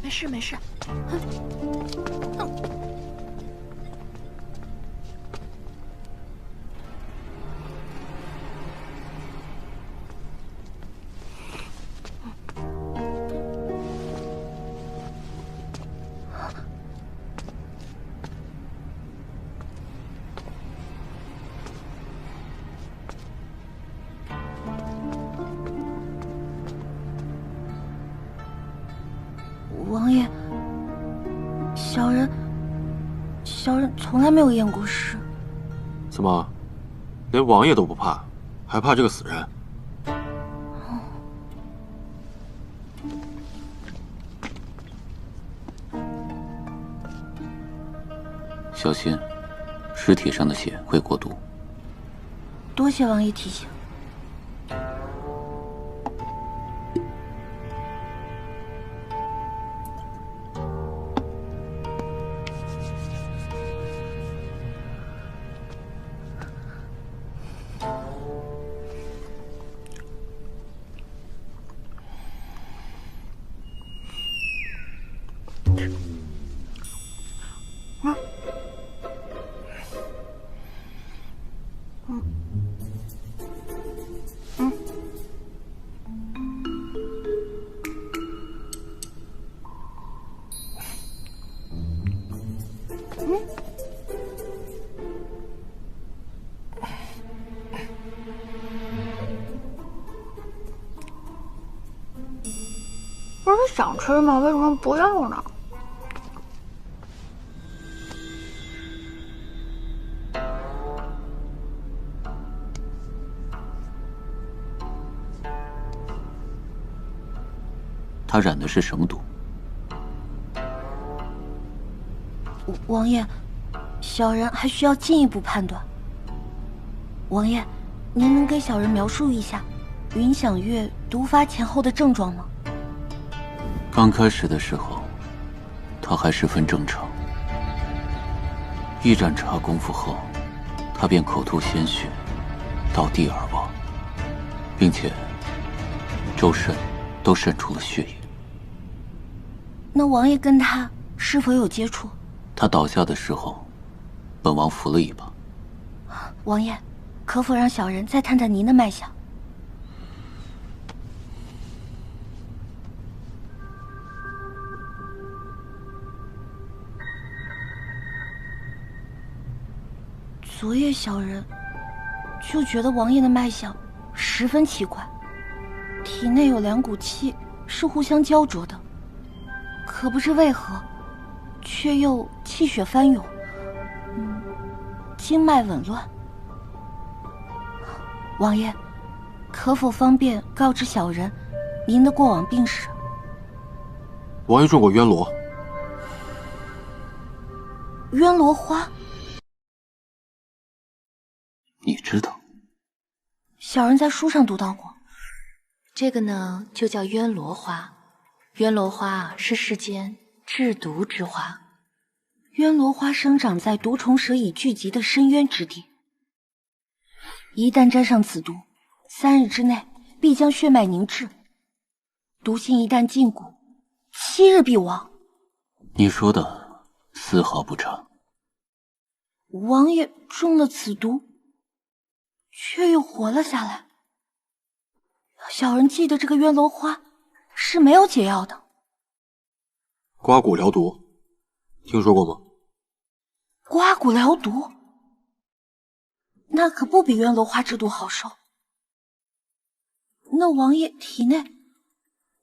没事没事。王爷，小人从来没有验过尸。怎么，连王爷都不怕，还怕这个死人？小心，尸体上的血会过毒。多谢王爷提醒。不是想吃吗？为什么不要呢？他染的是什么毒？王爷，小人还需要进一步判断。王爷，您能给小人描述一下云响月毒发前后的症状吗？刚开始的时候，他还十分正常。一盏茶功夫后，他便口吐鲜血，倒地而亡，并且周身都渗出了血液。那王爷跟他是否有接触？他倒下的时候，本王扶了一把。王爷，可否让小人再探探您的脉象？昨夜小人就觉得王爷的脉象十分奇怪，体内有两股气是互相焦灼的，可不知为何，却又气血翻涌，经脉紊乱。王爷，可否方便告知小人您的过往病史？王爷中过渊罗。渊罗花？你知道？小人在书上读到过。这个呢，就叫渊罗花。渊罗花是世间制毒之花。渊罗花生长在毒虫蛇蚁聚集的深渊之地，一旦沾上此毒，3日之内必将血脉凝滞，毒性一旦进骨，7日必亡。你说的丝毫不差。王爷中了此毒，却又活了下来。小人记得这个渊罗花是没有解药的。刮骨疗毒，听说过吗？刮骨疗毒，那可不比渊罗花之毒好受。那王爷体内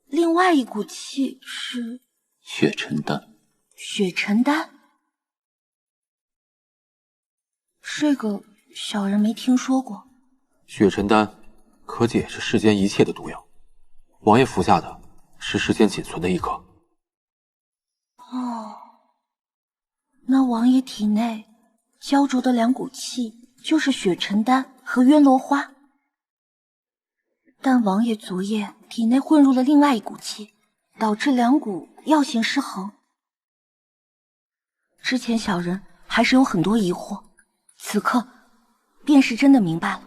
另外一股气是血沉丹。血沉丹？这个小人没听说过。血沉丹可解这世间一切的毒药，王爷服下的是世间仅存的一颗。哦，那王爷体内焦灼的两股气就是血沉丹和渊罗花，但王爷昨夜体内混入了另外一股气，导致两股药性失衡。之前小人还是有很多疑惑，此刻便是真的明白了。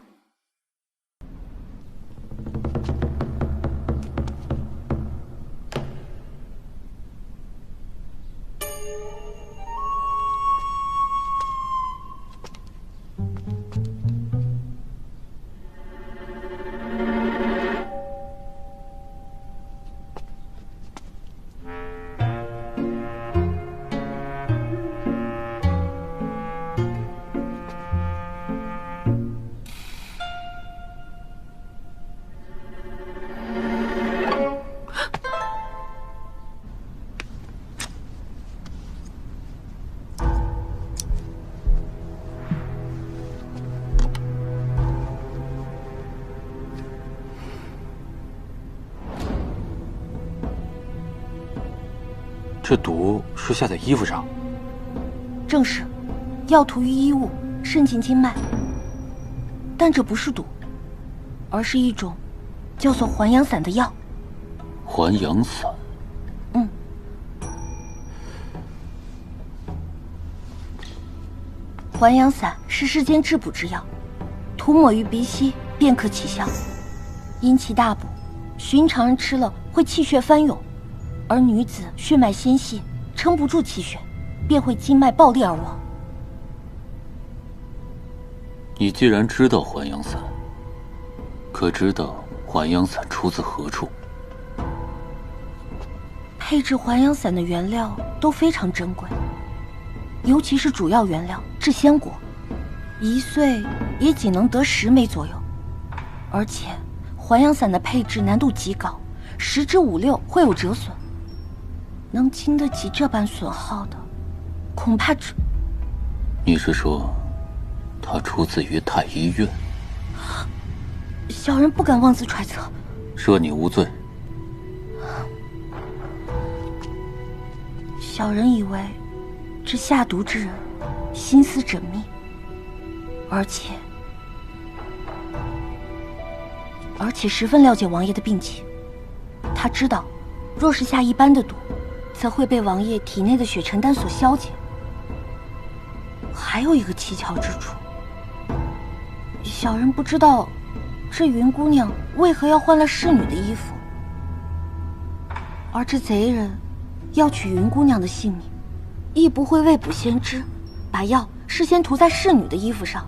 这毒是下在衣服上？正是，药涂于衣物，渗进经脉。但这不是毒，而是一种叫做还阳散的药。还阳散。还阳散是世间治补之药，涂抹于鼻息便可起效，因其大补，寻常人吃了会气血翻涌，而女子血脉纤细，撑不住气血，便会经脉爆裂而亡。你既然知道还阳散，可知道还阳散出自何处？配制还阳散的原料都非常珍贵，尤其是主要原料制仙果，1岁也仅能得10枚左右。而且还阳散的配制难度极高，10之5、6会有折损，能经得起这般损耗的，恐怕只……你是说，它出自于太医院？小人不敢妄自揣测。赦你无罪。小人以为，这下毒之人心思缜密，而且十分了解王爷的病情。他知道，若是下一般的毒，则会被王爷体内的血沉丹所消解。还有一个蹊跷之处，小人不知道，这云姑娘为何要换了侍女的衣服，而这贼人要取云姑娘的性命，亦不会未卜先知，把药事先涂在侍女的衣服上。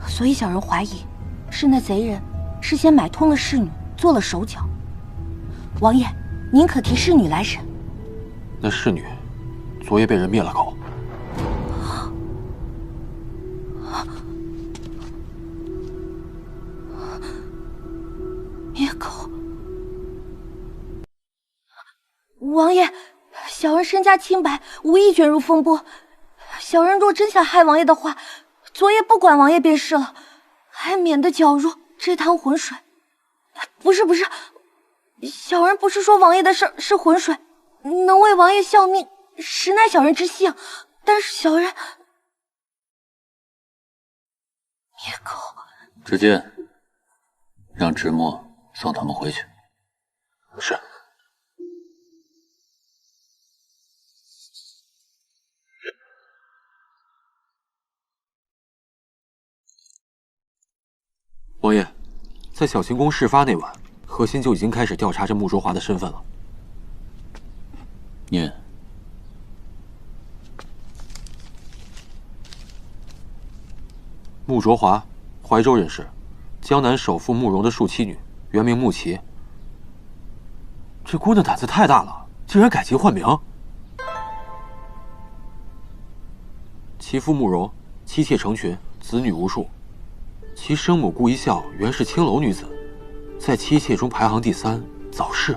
所以小人怀疑，是那贼人事先买通了侍女，做了手脚。王爷，您可提侍女来审。那侍女昨夜被人灭了口。灭口？王爷，小人身家清白，无意卷入风波。小人若真想害王爷的话，昨夜不管王爷便是了，还免得搅入这滩浑水。不是，小人不是说王爷的事是浑水，能为王爷效命，实乃小人之幸。但是小人灭口。知见，让直墨送他们回去。是。王爷，在小晴宫事发那晚，何心就已经开始调查这穆卓华的身份了。念。穆卓华，怀州人士，江南首富慕容的庶妻女，原名穆琪。这姑娘胆子太大了，竟然改籍换名。其父慕容，妻妾成群，子女无数。其生母顾一笑原是青楼女子，在妻妾中排行第3，早逝。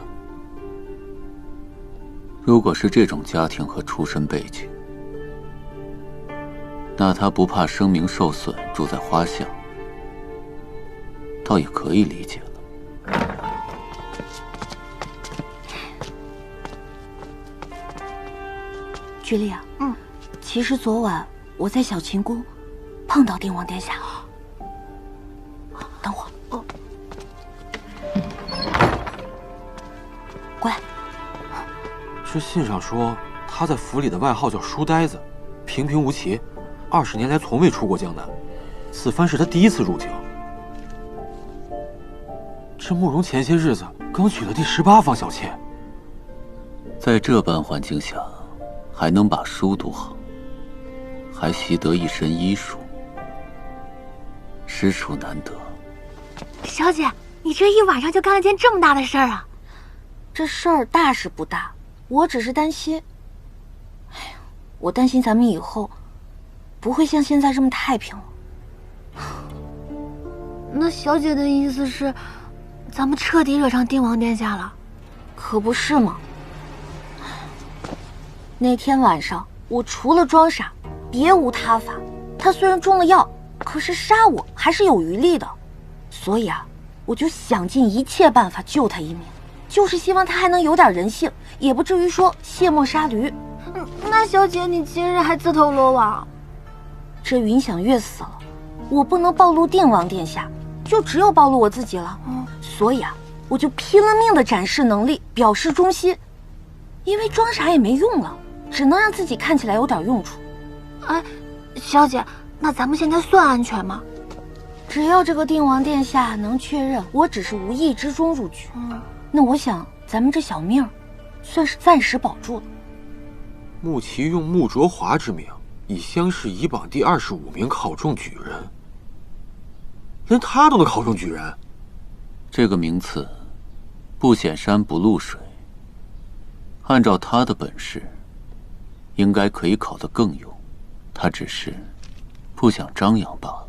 如果是这种家庭和出身背景，那他不怕声名受损，住在花巷，倒也可以理解了。菊丽啊，其实昨晚我在小晴宫碰到定王殿下。等会儿，过来。这信上说他在府里的外号叫书呆子，平平无奇，20年来从未出过江南，此番是他第1次入京。这慕容前些日子刚娶了第18房小妾，在这般环境下，还能把书读好，还习得一身医术，实属难得。小姐，你这一晚上就干了件这么大的事儿啊！这事儿大是不大，我只是担心，我担心咱们以后不会像现在这么太平了。那小姐的意思是，咱们彻底惹上定王殿下了？可不是嘛。那天晚上我除了装傻，别无他法。他虽然中了药，可是杀我还是有余力的。所以啊，我就想尽一切办法救他一命，就是希望他还能有点人性，也不至于说卸磨杀驴。那小姐，你今日还自投罗网？这云想月死了，我不能暴露定王殿下，就只有暴露我自己了。所以啊，我就拼了命的展示能力，表示忠心。因为装傻也没用了，只能让自己看起来有点用处。哎，小姐，那咱们现在算安全吗？只要这个定王殿下能确认我只是无意之中入局，那我想咱们这小命算是暂时保住了。穆奇用穆卓华之名，以乡试乙榜第25名考中举人，连他都能考中举人。这个名次，不显山不露水。按照他的本事，应该可以考得更优，他只是不想张扬罢了。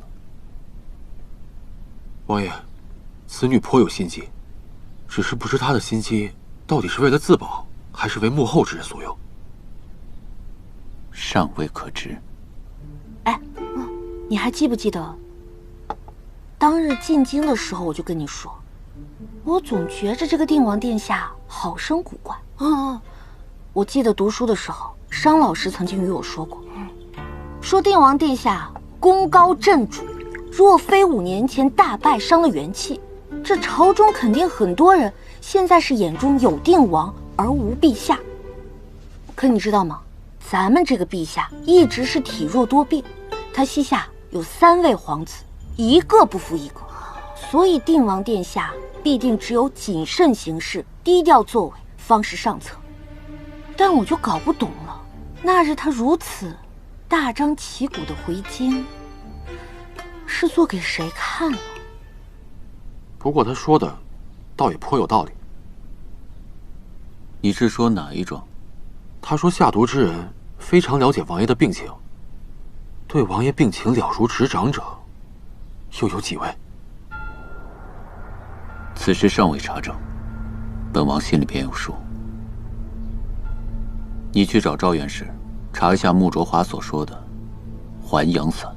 王爷，此女颇有心机，只是不知她的心机到底是为了自保，还是为幕后之人所用，尚未可知。哎，你还记不记得当日进京的时候，我就跟你说，我总觉着这个定王殿下好生古怪。我记得读书的时候，商老师曾经与我说过，说定王殿下功高震主，若非5年前大败伤了元气，这朝中肯定很多人现在是眼中有定王而无陛下。可你知道吗？咱们这个陛下一直是体弱多病，他膝下有3位皇子，一个不服一个，所以定王殿下必定只有谨慎行事，低调作为，方是上策。但我就搞不懂了，那日他如此大张旗鼓的回京，是做给谁看呢？不过他说的倒也颇有道理。你是说哪一桩？他说下毒之人非常了解王爷的病情，对王爷病情了如指掌者又有几位？此事尚未查证，本王心里便有数。你去找赵院士，查一下穆卓华所说的还阳散，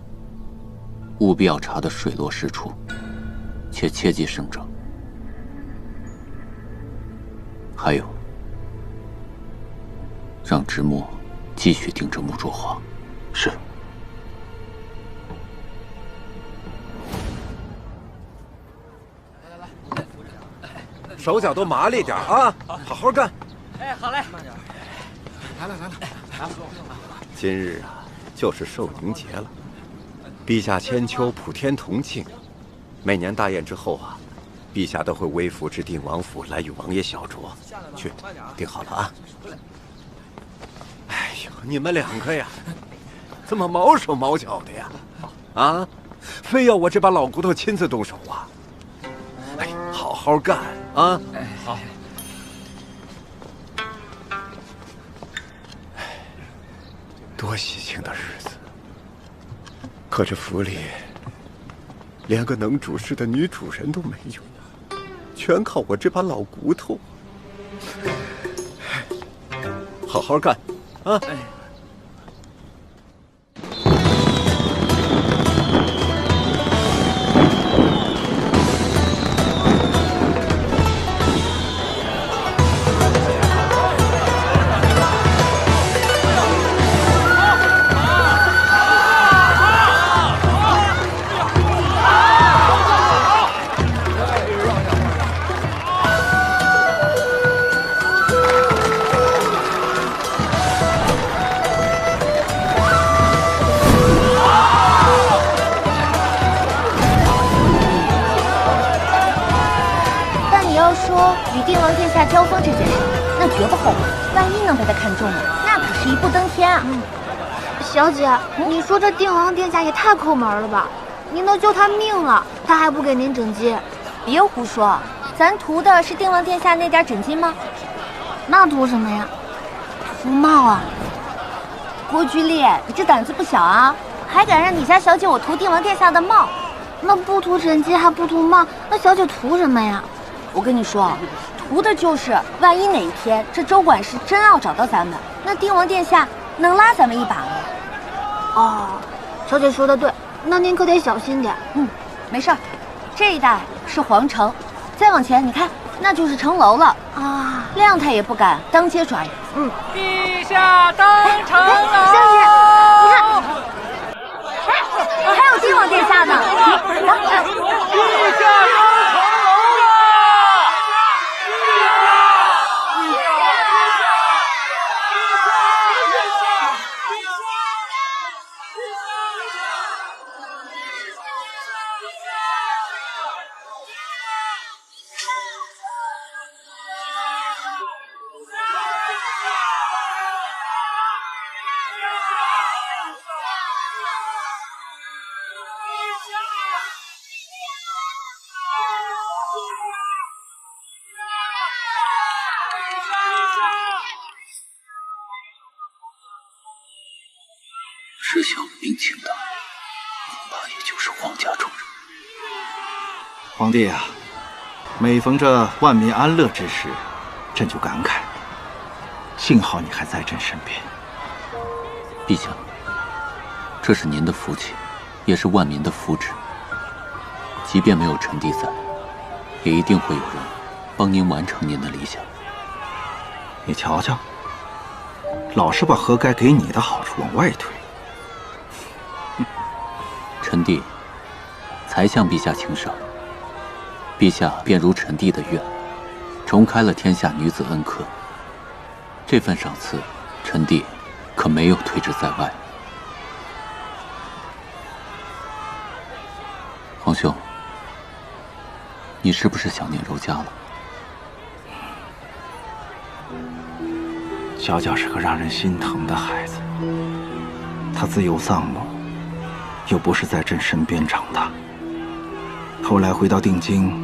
务必要查得水落石出，且切忌声张。还有，让直墨继续盯着穆卓华。是。手脚都麻利点啊，好好干。哎，好嘞。来了。今日啊，就是寿宁节了。陛下千秋，普天同庆。每年大宴之后啊，陛下都会微服至定王府来与王爷小酌。去，订好了啊。哎呦，你们2个呀，怎么毛手毛脚的呀？啊，非要我这把老骨头亲自动手啊？哎，好好干啊！哎，好。多喜庆的日子，可这府里连个能主事的女主人都没有，全靠我这把老骨头。好好干啊！交锋这件事，那绝不后悔。万一能被他看中了，那可是一步登天啊！小姐，你说这定王殿下也太抠门了吧？您都救他命了，他还不给您整金？别胡说，咱图的是定王殿下那点整金吗？那图什么呀？图帽啊！郭居烈，你这胆子不小啊，还敢让你家小姐我图定王殿下的帽？那不图整金还不图帽，那小姐图什么呀？我跟你说，图的就是万一哪一天这周管事真要找到咱们，那定王殿下能拉咱们一把吗？哦，小姐说的对，那您可得小心点。没事儿。这一带是皇城，再往前你看，那就是城楼了啊！谅他也不敢当街抓人。陛下登城楼。小姐，你看，哎，还有帝王殿下呢。陛下登城楼啊！知晓明清的，恐怕也就是皇家中人。皇帝啊，每逢这万民安乐之时，朕就感慨，幸好你还在朕身边。陛下，这是您的福气，也是万民的福祉。即便没有臣弟在，也一定会有人帮您完成您的理想。你瞧瞧，老是把合该给你的好处往外推。臣弟才向陛下请赏，陛下便如臣弟的愿，重开了天下女子恩科。这份赏赐，臣弟可没有推之在外。皇兄，你是不是想念柔家了？娇娇是个让人心疼的孩子，她自幼丧母，又不是在朕身边长大。后来回到定京，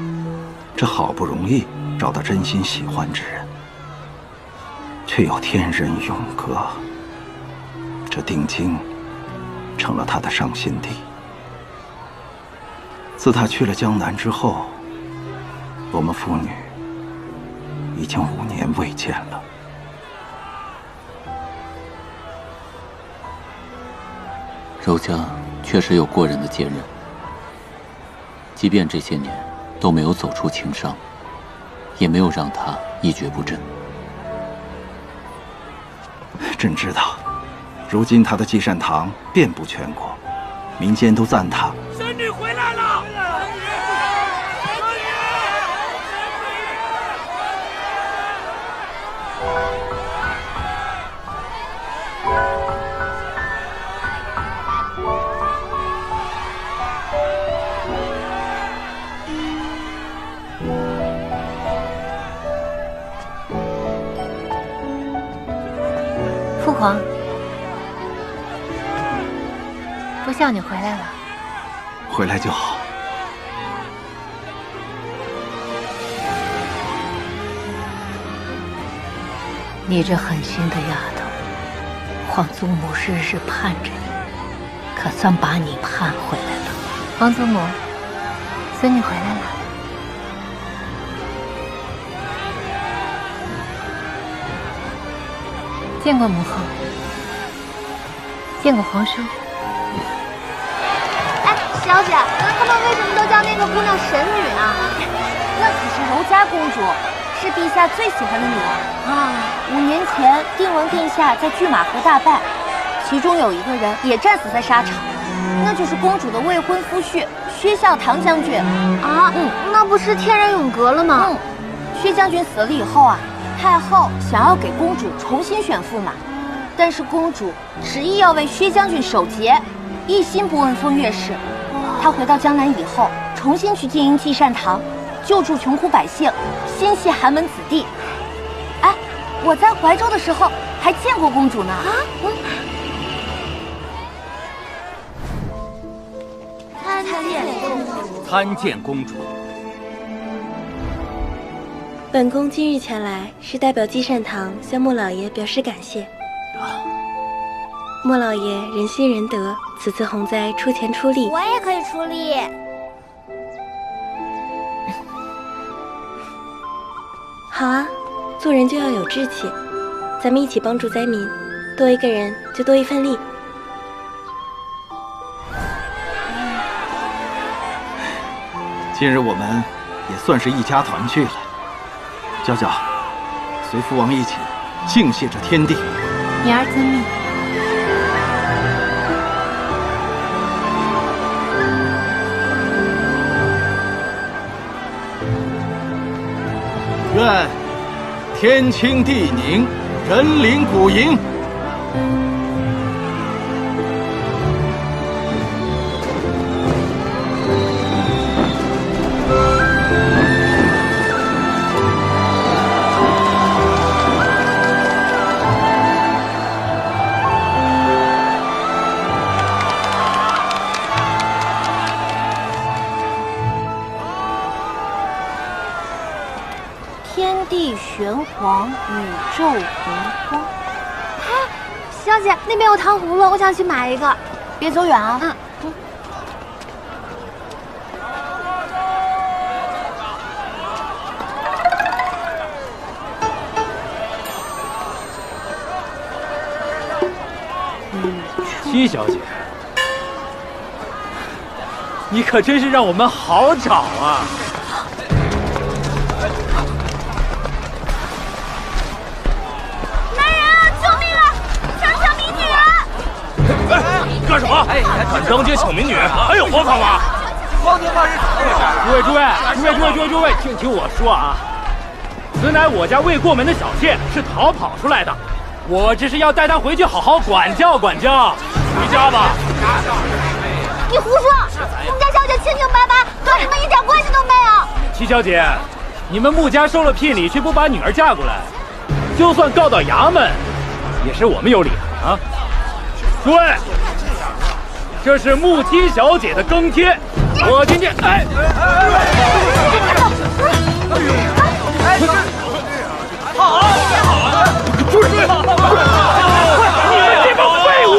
这好不容易找到真心喜欢之人，却又天人永隔。这定京成了他的伤心地。自他去了江南之后，我们父女已经5年未见了。柔家确实有过人的坚韧，即便这些年都没有走出情伤，也没有让他一蹶不振。朕知道，如今他的积善堂遍布全国，民间都赞他。神女回来了！父皇，不孝女回来了。回来就好。你这狠心的丫头，皇祖母日日盼着你，可算把你盼回来了。皇祖母，孙女回来了。见过母后，见过皇叔。哎，小姐，他们为什么都叫那个姑娘神女啊？那可是柔家公主，是陛下最喜欢的女儿啊。5年前，定王殿下在拒马河大败，其中有一个人也战死在沙场，那就是公主的未婚夫婿薛孝堂将军啊。那不是天人永隔了吗？薛将军死了以后啊，太后想要给公主重新选驸马，但是公主执意要为薛将军守节，一心不问风月事。她回到江南以后，重新去经营积善堂，救助穷苦百姓，心系寒门子弟。哎，我在怀州的时候还见过公主呢。参见公主。本宫今日前来，是代表积善堂向莫老爷表示感谢。莫老爷仁心仁德，此次洪灾出钱出力，我也可以出力。好啊，做人就要有志气，咱们一起帮助灾民，多一个人就多一份力。今日我们也算是一家团聚了。娇娇，随父王一起敬谢这天地。言儿遵命。愿天清地宁，人灵古盈。天地玄黄，宇宙洪荒。小姐，那边有糖葫芦，我想去买一个。别走远啊！七小姐，你可真是让我们好找啊！干什么？敢当街抢民女，还有荒唐吗？光天化日诸位，听我说啊！此乃我家未过门的小妾，是逃跑出来的。我只是要带她回去好好管教管教。回家吧。你胡说！我们家小姐清清白白，跟你们一点关系都没有。七小姐，你们穆家收了聘礼，却不把女儿嫁过来，就算告到衙门，也是我们有理的啊！诸位。这是穆七小姐的更贴，我今天好，追！你们这帮废物！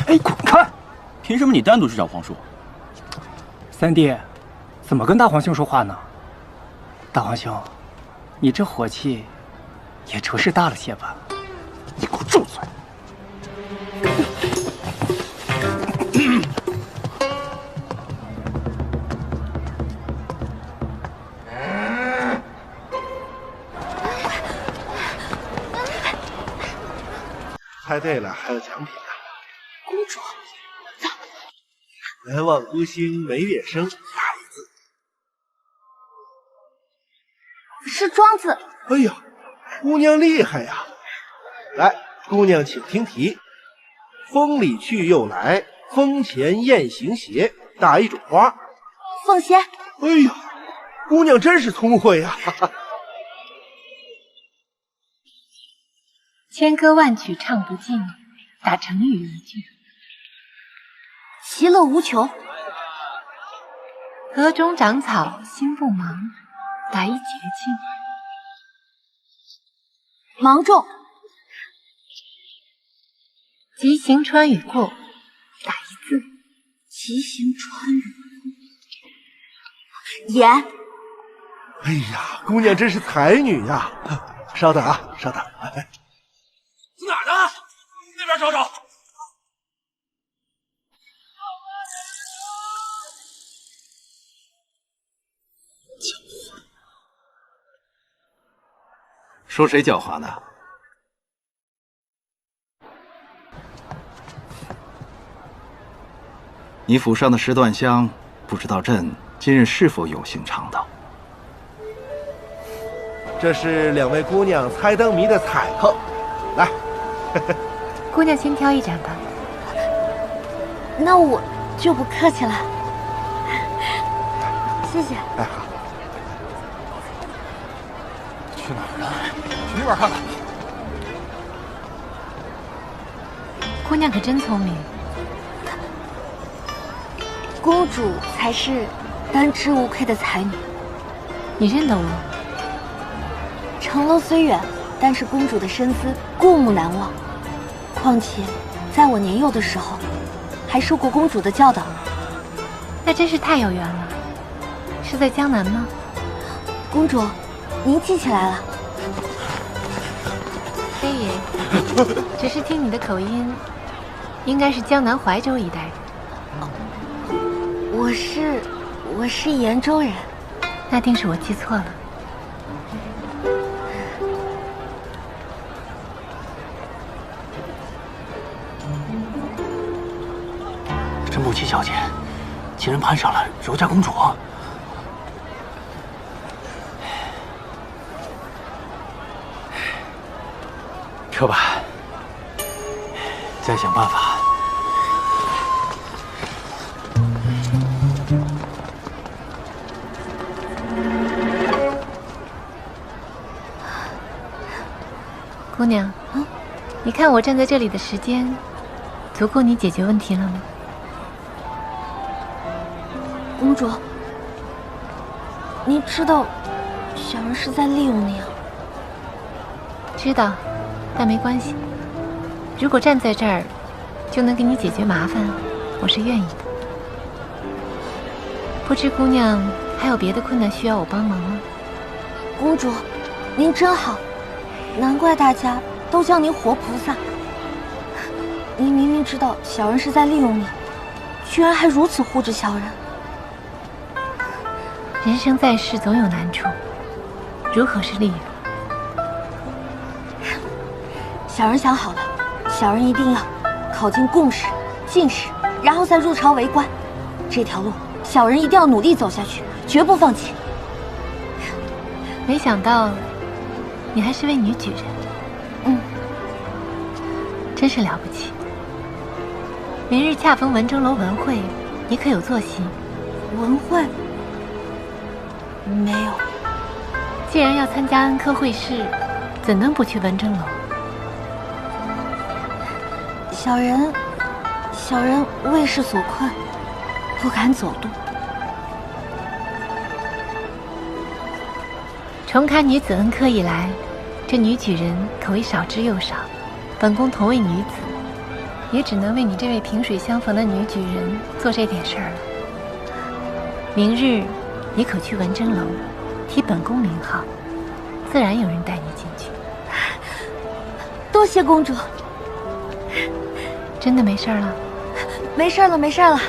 哎，滚开！凭什么你单独去找皇叔？三弟，怎么跟大皇兄说话呢？大皇兄，你这火气也着实大了些吧？你给我住嘴！猜对了，还有奖品呢。公主，走。南望孤星梅月生，打一字。是庄子。哎呀，姑娘厉害呀！来，姑娘请听题：风里去又来，风前雁行斜，打一种花。凤仙。哎呀，姑娘真是聪慧呀！哈哈。千歌万曲唱不尽，打成语一句。其乐无穷。河中长草心不忙，打一绝境。芒种。急行穿雨过，打一字。急行穿雨过。言。哎呀，姑娘真是才女呀！稍等啊，稍等。哪儿呢？那边找找。说谁狡猾呢？你府上的10段香，不知道朕今日是否有幸尝到？这是2位姑娘猜灯谜的彩扣，来。姑娘先挑一盏吧。那我就不客气了，谢谢。哎，好。去哪儿呢？去那边看看。姑娘可真聪明。公主才是单枝无愧的才女。你认得我？城楼虽远，但是公主的身姿过目难忘。况且，在我年幼的时候，还受过公主的教导。那真是太有缘了。是在江南吗？公主，您记起来了。非也，只是听你的口音，应该是江南怀州一带人。我是延州人。那定是我记错了。这木七小姐竟然攀上了柔家公主。撤吧，再想办法。姑娘，你看我站在这里的时间，足够你解决问题了吗？公主，你知道小人是在利用你啊。知道，但没关系。如果站在这儿就能给你解决麻烦，我是愿意的。不知姑娘还有别的困难需要我帮忙吗？公主，您真好，难怪大家都叫您活菩萨。您明明知道小人是在利用你，居然还如此护着小人。人生在世总有难处，如何是利人？小人想好了，小人一定要考进贡士、进士，然后再入朝为官。这条路，小人一定要努力走下去，绝不放弃。没想到，你还是位女举人。真是了不起。明日恰逢文征楼文会，你可有坐席？文会？没有。既然要参加恩科会试，怎能不去文征楼？小人为势所困，不敢走动。重开女子恩科以来，这女举人可谓少之又少。本宫同为女子，也只能为你这位萍水相逢的女举人做这点事儿了。明日你可去文征楼，提本宫名号，自然有人带你进去。多谢公主。真的没事了？没事了，没事了。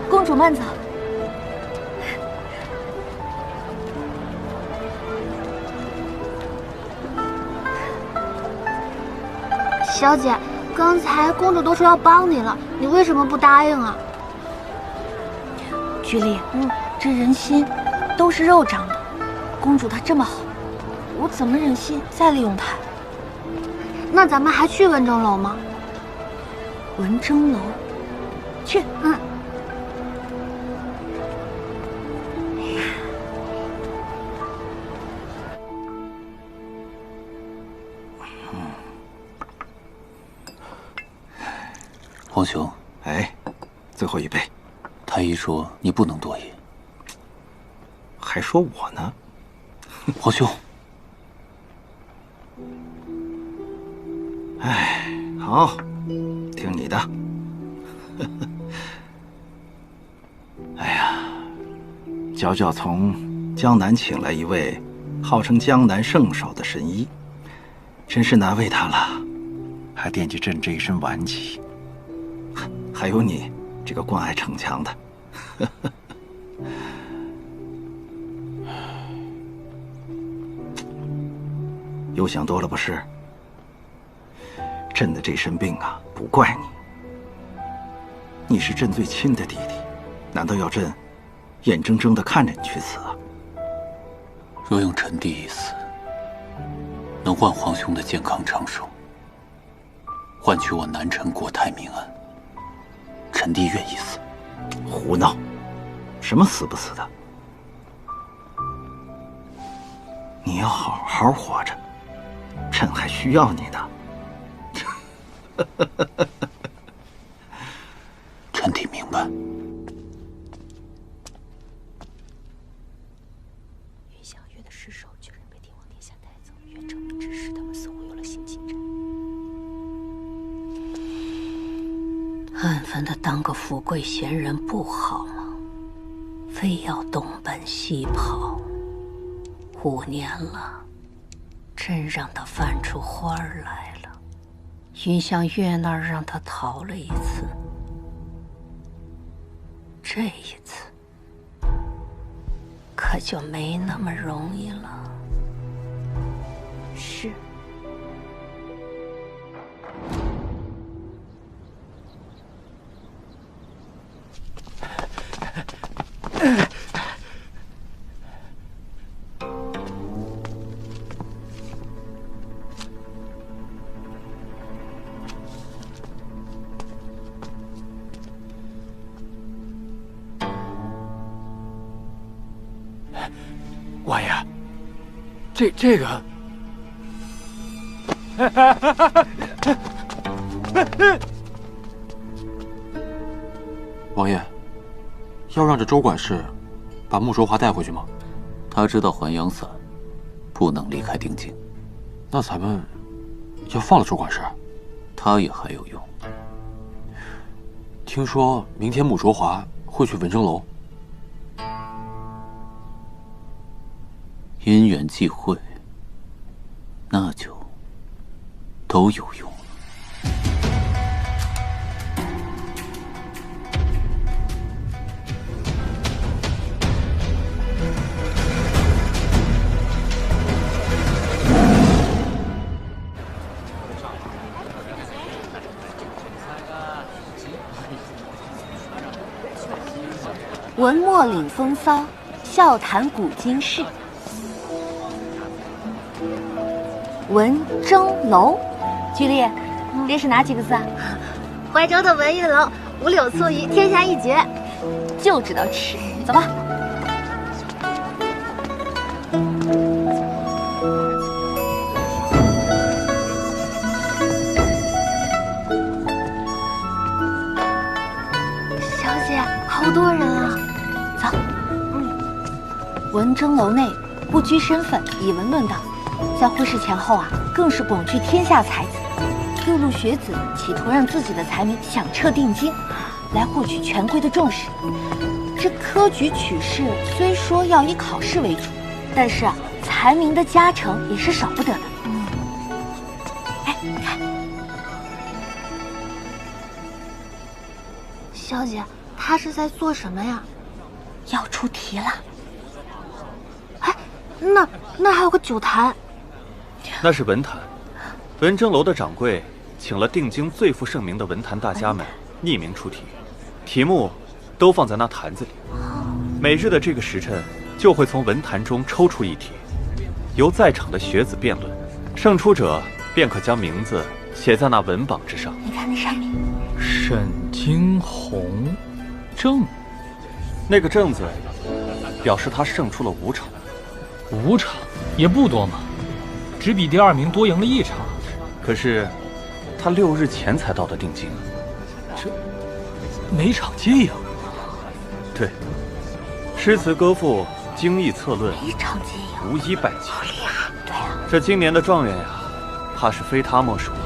公主慢走。小姐，刚才公主都说要帮你了，你为什么不答应啊？菊丽，这人心都是肉长的。公主她这么好，我怎么忍心再利用她？那咱们还去文征楼吗？文征楼，去。皇兄，哎，最后一杯。太医说你不能多饮，还说我呢。皇兄，哎，好，听你的。哎呀，娇娇从江南请来一位号称江南圣手的神医，真是难为他了，还惦记朕这一身顽疾。还有你这个关爱逞强的。又想多了不是？朕的这身病啊，不怪你。你是朕最亲的弟弟，难道要朕眼睁睁地看着你去死啊？若用臣弟一死，能换皇兄的健康长寿，换取我南陈国泰民安，臣弟愿意死。胡闹！什么死不死的？你要好好活着，朕还需要你呢。臣弟明白。云翔月的尸首居然被帝王殿下带走，愿证明之时他们似乎有了新进展。泛泛的当个富贵闲人不好吗？非要东奔西跑，5年了，真让他泛出花来了。云香月那儿让他逃了一次，这一次可就没那么容易了。是。王爷，这个，王爷，要让这周管事把穆卓华带回去吗？他知道还阳伞不能离开定京，那咱们要放了周管事？他也还有用。听说明天穆卓华会去文征楼。因缘际会，那就都有用了。文墨领风骚，笑谈古今事。文征楼，居丽，这是哪几个字啊？怀州的文艺楼，五柳醋鱼，天下一绝。就知道吃，走吧。小姐，好多人啊！走。文征楼内不拘身份，以文论道。在会试前后啊，更是广聚天下才子，各路学子企图让自己的才名响彻定京，来获取权贵的重视。这科举取士虽说要以考试为主，但是啊，才名的加成也是少不得的。哎，你看，小姐，她是在做什么呀？要出题了。哎，那还有个酒坛。那是文坛，文征楼的掌柜请了定京最负盛名的文坛大家们匿名出题，题目都放在那坛子里。每日的这个时辰，就会从文坛中抽出一题，由在场的学子辩论，胜出者便可将名字写在那文榜之上。你看那上面，沈惊鸿正，那个正字表示他胜出了5场，5场也不多嘛。只比第2名多赢了1场，可是他6日前才到的定京，这每场皆赢。对，诗词歌赋、经义策论，每场皆赢，无一败绩。好厉害！对啊，这今年的状元呀，怕是非他莫属了。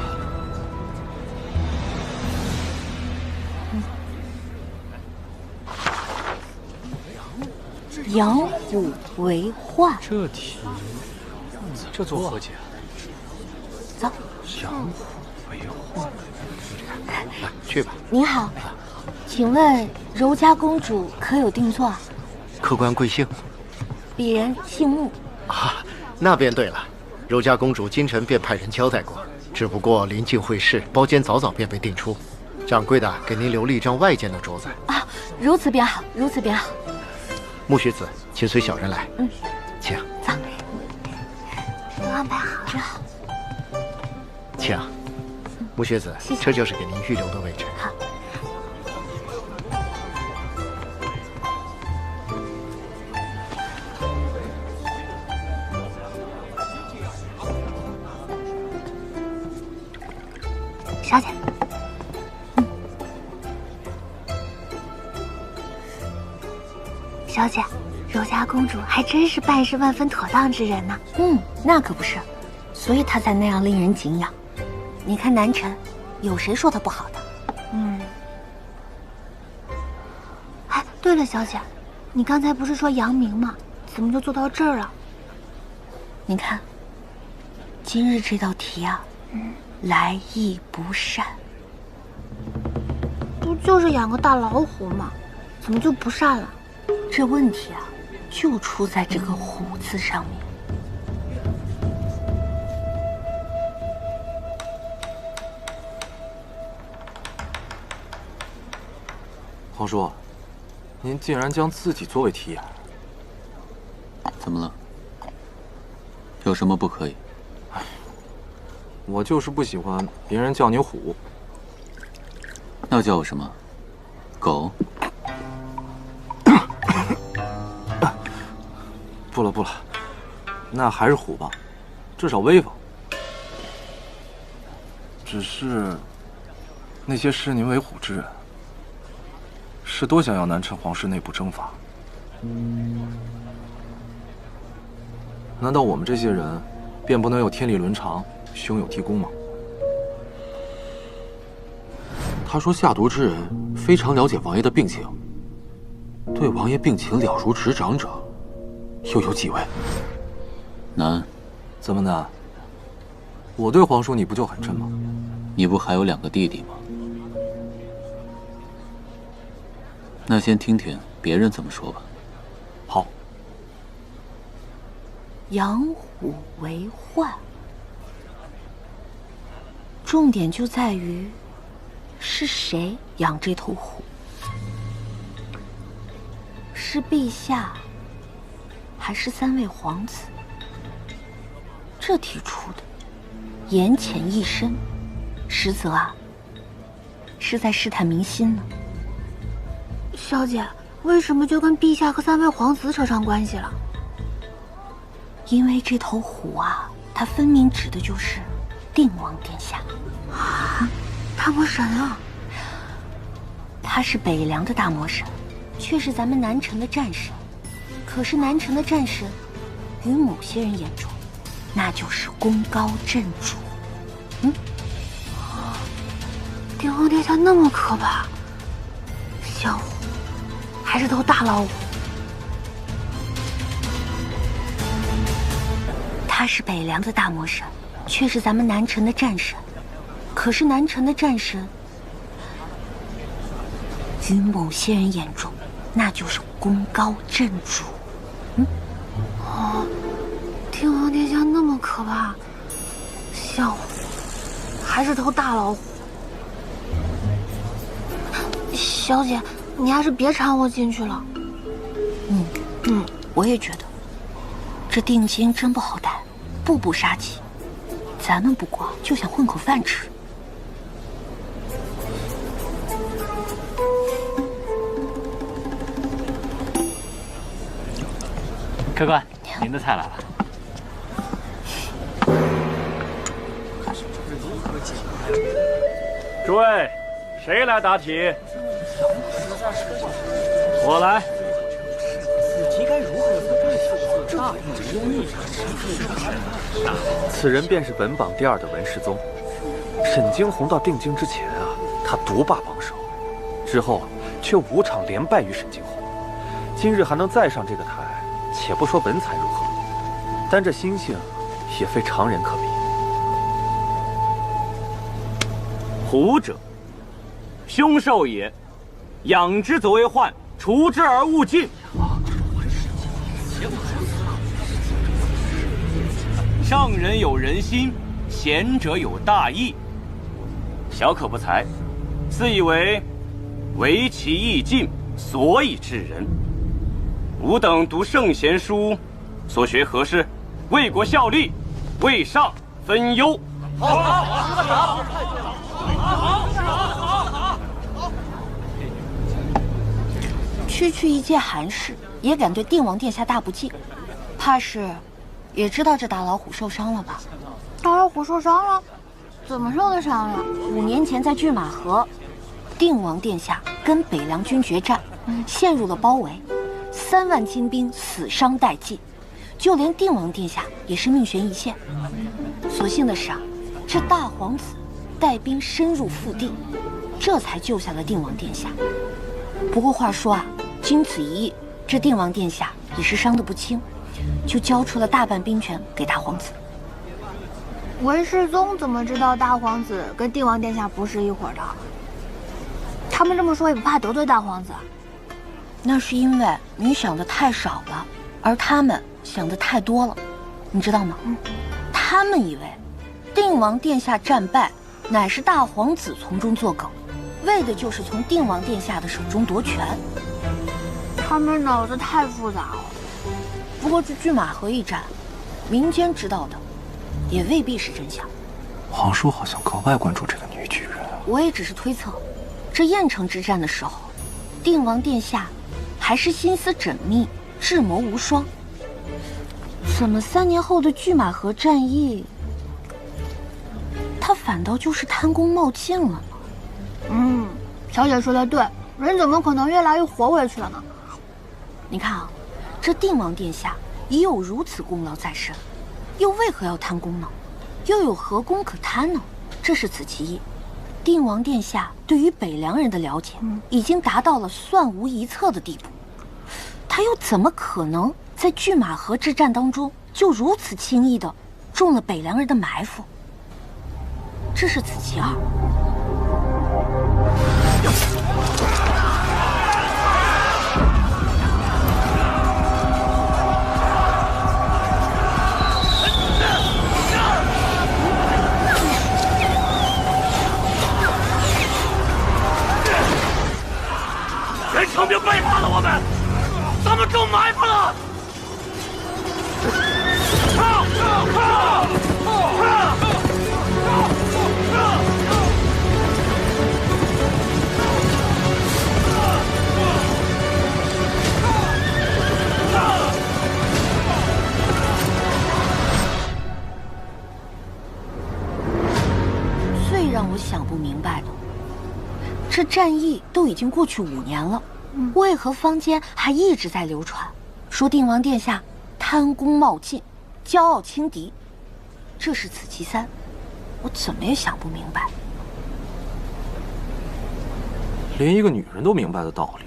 养虎为患，这题。这作何解？走。养虎为患。去吧。您好，请问柔家公主可有定座？客官贵姓？鄙人姓穆。啊，那便对了。柔家公主今晨便派人交代过，只不过临近会试，包间早便被订出。掌柜的给您留了一张外间的桌子。啊，如此便好，如此便好。穆学子，请随小人来。请。走。都安排好了。真好。请。穆学子，这就是给您预留的位置。好。小姐。小姐，柔家公主还真是办事万分妥当之人呢。那可不是，所以她才那样令人敬仰。你看南辰，有谁说她不好的？对了，小姐，你刚才不是说扬名吗？怎么就做到这儿了？您看，今日这道题啊，来意不善。不就是养个大老虎吗？怎么就不善了？这问题啊，就出在这个“虎”字上面。皇叔，您竟然将自己作为题眼，怎么了？有什么不可以？我就是不喜欢别人叫你虎。那叫我什么？狗？不了不了，那还是虎吧，至少威风。只是那些视您为虎之人，是多想要南辰皇室内部征伐。难道我们这些人便不能有天理伦常，兄友弟恭吗？他说下毒之人非常了解王爷的病情，对王爷病情了如指掌者，又有几位？难？怎么难？我对皇叔你不就很真吗？你不还有2个弟弟吗？那先听听别人怎么说吧。好。养虎为患，重点就在于是谁养这头虎？是陛下，还是3位皇子？这题出的言浅意深，实则啊，是在试探民心呢。小姐，为什么就跟陛下和3位皇子扯上关系了？因为这头虎啊，它分明指的就是定王殿下。啊，大魔神啊！他是北凉的大魔神，却是咱们南城的战神。可是南城的战神，于某些人眼中，那就是功高震主。定王殿下那么可怕，小虎还是头大老虎？他是北凉的大魔神，却是咱们南城的战神。可是南城的战神，于某些人眼中，那就是功高震主。定王殿下那么可怕，小虎还是头大老虎？小姐，你还是别掺和进去了。我也觉得，这定京真不好待，步步杀机。咱们不过就想混口饭吃。客官，您的菜来了。诸位，谁来答题？我来。此人便是文榜第2的文世宗。沈惊鸿到定京之前啊，他独霸榜首，之后却5场连败于沈惊鸿。今日还能再上这个台，且不说文采如何，但这心性也非常人可比。虎者，凶兽也，养之则为患，除之而勿近。上人有仁心，贤者有大义。小可不才，自以为唯其义尽，所以治人。吾等读圣贤书，所学何事？为国效力，为上分忧。区一介寒士，也敢对定王殿下大不敬，怕是也知道这大老虎受伤了吧？大老虎受伤了？怎么受的伤呀？5年前在拒马河，定王殿下跟北凉军决战，陷入了包围，3万精兵死伤殆尽，就连定王殿下也是命悬一线。所幸的是啊，这大皇子带兵深入腹地，这才救下了定王殿下。不过话说啊，经此一役，这定王殿下也是伤得不轻，就交出了大半兵权给大皇子。文世宗怎么知道大皇子跟定王殿下不是一伙的？他们这么说也不怕得罪大皇子？那是因为你想的太少了，而他们想的太多了，你知道吗？他们以为定王殿下战败，乃是大皇子从中作梗，为的就是从定王殿下的手中夺权。他们脑子太复杂了。不过这拒马河一战，民间知道的也未必是真相。皇叔好像格外关注这个女举人。我也只是推测，这郾城之战的时候，定王殿下还是心思缜密，智谋无双。怎么3年后的拒马河战役，他反倒就是贪功冒进了呢？小姐说的对，人怎么可能越来越活回去了呢？你看啊，这定王殿下已有如此功劳在身，又为何要贪功呢？又有何功可贪呢？这是此其一。定王殿下对于北凉人的了解，已经达到了算无一策的地步。他又怎么可能在拒马河之战当中就如此轻易地中了北凉人的埋伏？这是此其二。袁成兵背叛了我们，咱们中埋伏了！最让我想不明白的，这战役都已经过去5年了，为何坊间还一直在流传，说定王殿下贪功冒进，骄傲轻敌？这是此其三，我怎么也想不明白。连一个女人都明白的道理，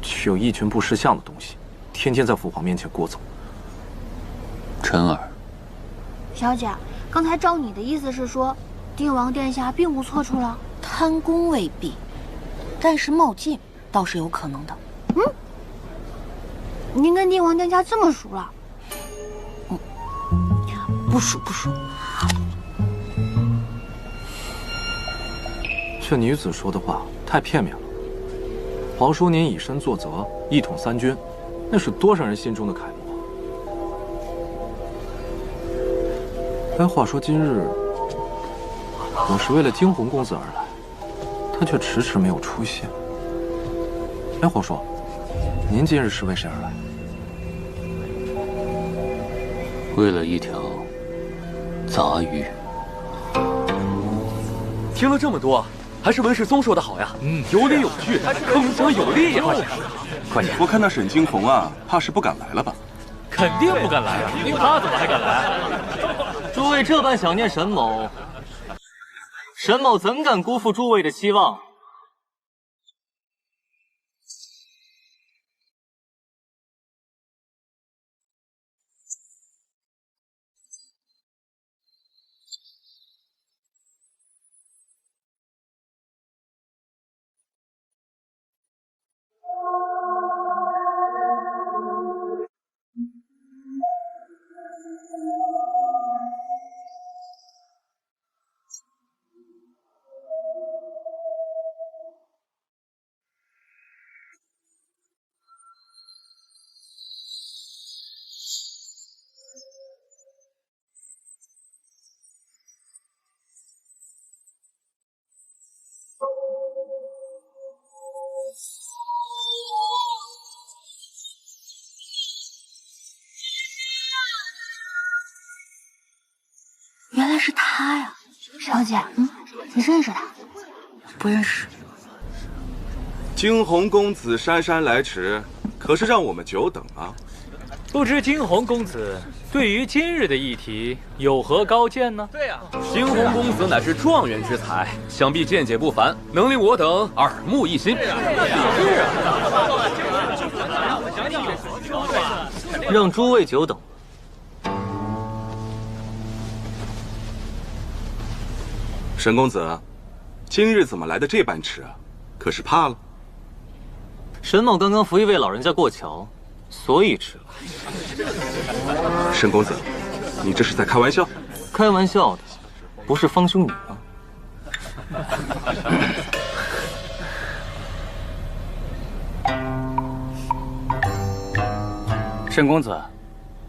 却有一群不识相的东西，天天在父皇面前聒噪。辰儿，小姐，刚才照你的意思是说，定王殿下并无错处了？贪功未必，但是冒进倒是有可能的。您跟定王殿下这么熟了？不熟。这女子说的话太片面了。皇叔您以身作则，一统3军，那是多少人心中的楷模。哎，话说今日我是为了惊鸿公子而来，他却迟迟没有出现。哎，皇叔，您今日是为谁而来？为了一条杂鱼。听了这么多，还是文世宗说的好呀。有理有据，铿锵有力呀。快点！我看那沈惊鸿啊，怕是不敢来了吧？肯定不敢来啊！他怎么还敢来？诸位这般想念沈某，沈某怎敢辜负诸位的期望？原来是他呀，小姐，你认识他？不认识。惊鸿公子姗姗来迟，可是让我们久等啊。不知惊鸿公子对于今日的议题有何高见呢？对呀，惊鸿公子乃是状元之才，想必见解不凡，能令我等耳目一新。是啊。让诸位久等。沈公子，今日怎么来的这般迟啊？可是怕了？沈某刚刚扶一位老人家过桥，所以迟了。沈公子，你这是在开玩笑？开玩笑的，不是方兄你吗？沈公子，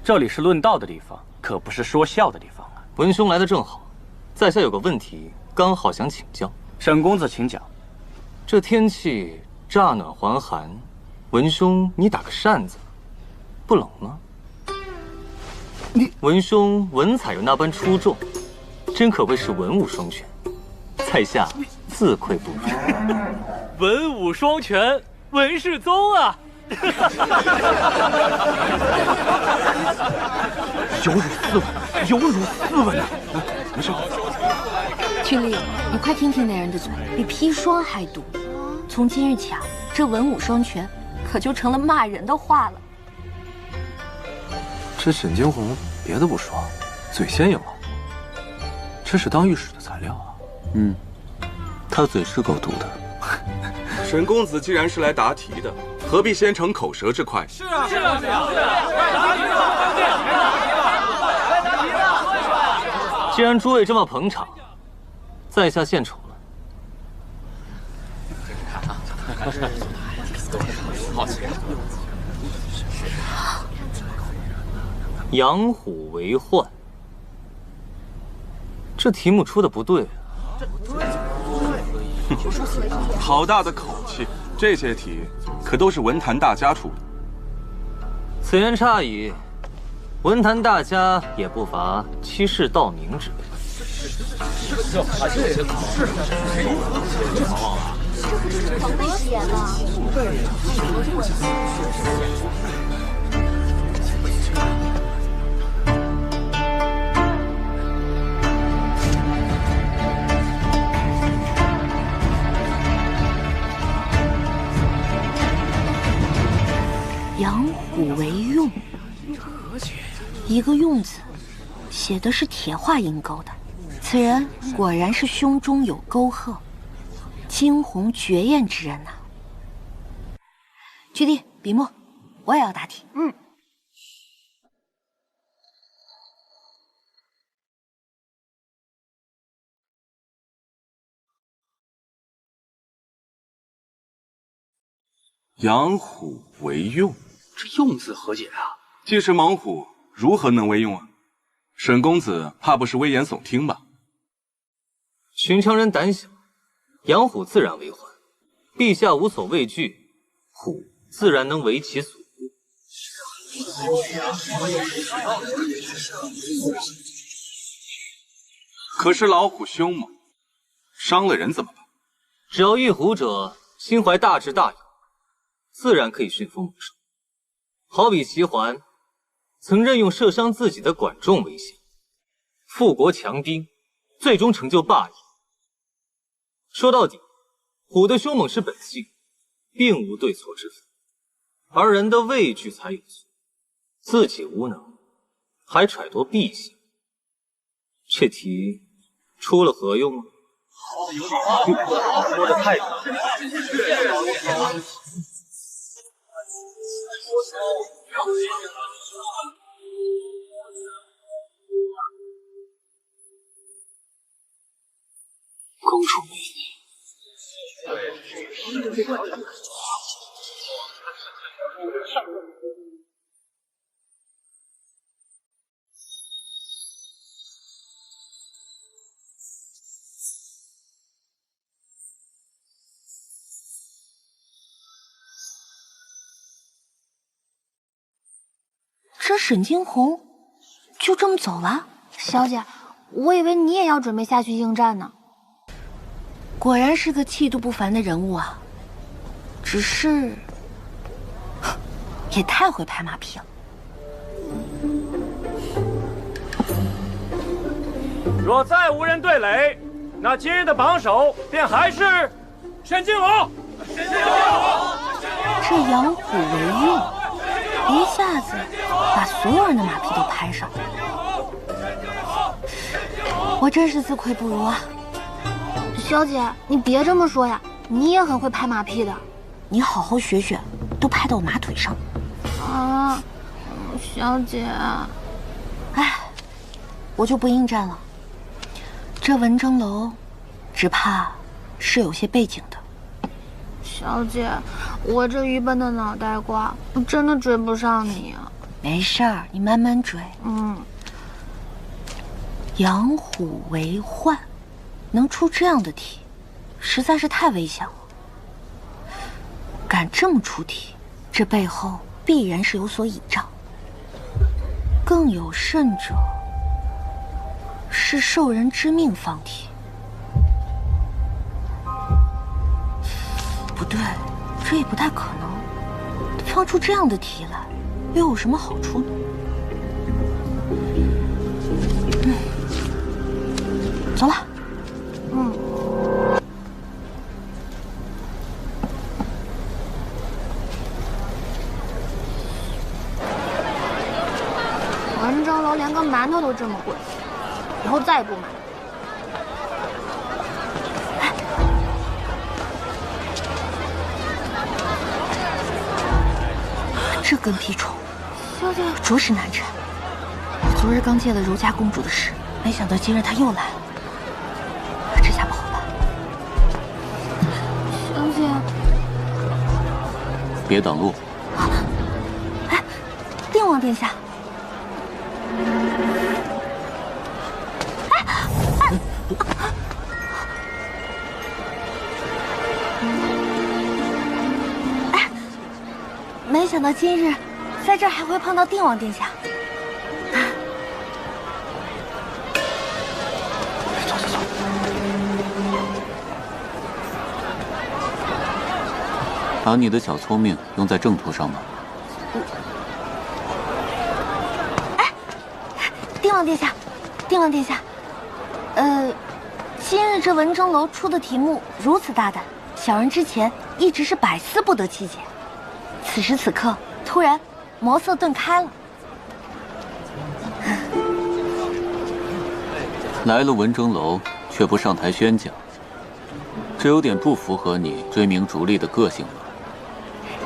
这里是论道的地方，可不是说笑的地方啊。文兄来的正好，在下有个问题，刚好想请教。沈公子请讲。这天气乍暖还寒，文兄你打个扇子，不冷吗？文兄文采又那般出众，真可谓是文武双全，在下自愧不如。文武双全，文世宗啊！有辱斯文，有辱斯文啊！没事。君丽，你快听听那人的嘴，比砒霜还毒。从今日起啊，这文武双全可就成了骂人的话了。这沈惊鸿别的不说，嘴先硬了，这是当御史的材料啊。他嘴是够毒的。沈公子既然是来答题的，何必先逞口舌之快？是啊，既然诸位这么捧场，在下献丑了。好奇啊！养虎为患，这题目出的不对啊。好大的口气！这些题可都是文坛大家出的。此言差矣，文坛大家也不乏欺世盗名之辈。黄背诗言了。养虎为用，一个用字写的是铁画银钩的，此人果然是胸中有沟壑，惊鸿绝艳之人呐。居弟，笔墨，我也要答题。养虎为用，这用字何解啊？既是猛虎，如何能为用啊？沈公子怕不是危言耸听吧？寻常人胆小，养虎自然为患。陛下无所畏惧，虎自然能为其所护。可是老虎凶猛，伤了人怎么办？只要遇虎者心怀大智大勇，自然可以驯服猛兽。好比齐桓曾任用射伤自己的管仲为相，富国强兵，最终成就霸业。说到底，虎的凶猛是本性，并无对错之分，而人的畏惧才有错。自己无能，还揣度陛下，这题出了何用啊？说的太对。公主美女，这沈惊鸿就这么走了？小姐，我以为你也要准备下去应战呢。果然是个气度不凡的人物啊，只是也太会拍马屁了。若再无人对垒，那今日的榜首便还是沈惊鸿。这养虎为用，一下子把所有人的马屁都拍上，我真是自愧不如啊！小姐，你别这么说呀，你也很会拍马屁的。你好好学学，都拍到我马腿上。啊，小姐，哎，我就不应战了。这文征楼，只怕是有些背景的。小姐，我这愚笨的脑袋瓜，真的追不上你啊。没事儿，你慢慢追。养虎为患，能出这样的题，实在是太危险了。敢这么出题，这背后必然是有所倚仗。更有甚者，是受人之命放题。不对，这也不太可能。放出这样的题来，又有什么好处呢？走了。文征楼连个馒头都这么贵，以后再也不买。这跟屁虫，小姐着实难缠。我昨日刚借了柔家公主的事，没想到今日她又来了，这下不好办。小姐，别挡路。哎，定王殿下。没想到今日在这儿还会碰到定王殿下。走走走。把你的小聪明用在正途上吧。哎，定王殿下，定王殿下，今日这文征楼出的题目如此大胆，小人之前一直是百思不得其解。此时此刻，突然茅塞顿开了。来了文征楼，却不上台宣讲，这有点不符合你追名逐利的个性了。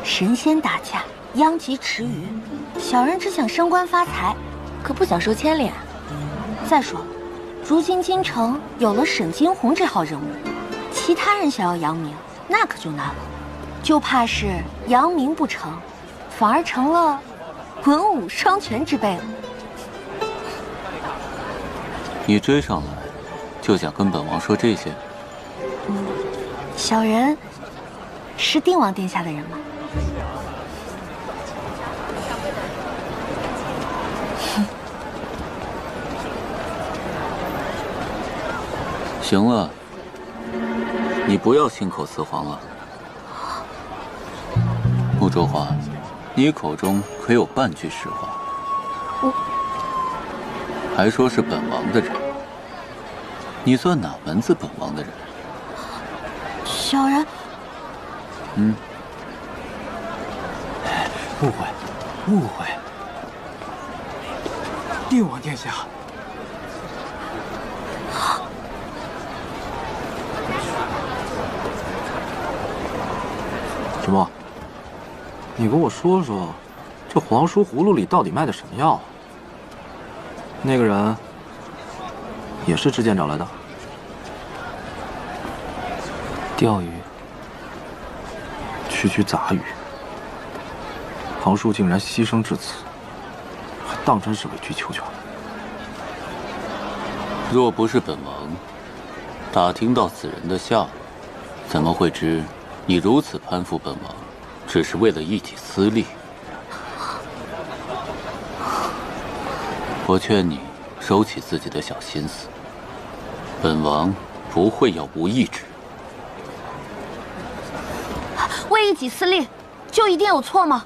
神仙打架，殃及池鱼，小人只想升官发财，可不想受牵连。再说了，如今京城有了沈惊鸿这号人物，其他人想要扬名，那可就难了。就怕是扬名不成，反而成了文武双全之辈了。你追上来，就想跟本王说这些？小人是定王殿下的人吗？行了，你不要信口雌黄了。穆周华，你口中可有半句实话？我还说是本王的人，你算哪门子本王的人？小人，误会，误会。定王殿下，什么？你跟我说说，这黄书葫芦里到底卖的什么药？那个人也是知县找来的？钓鱼，区区杂鱼，庞叔竟然牺牲至此，还当真是委曲求全。若不是本王打听到此人的下落，怎么会知你如此攀附本王，只是为了一己私利？我劝你收起自己的小心思，本王不会要无义之人。为一己私利，就一定有错吗？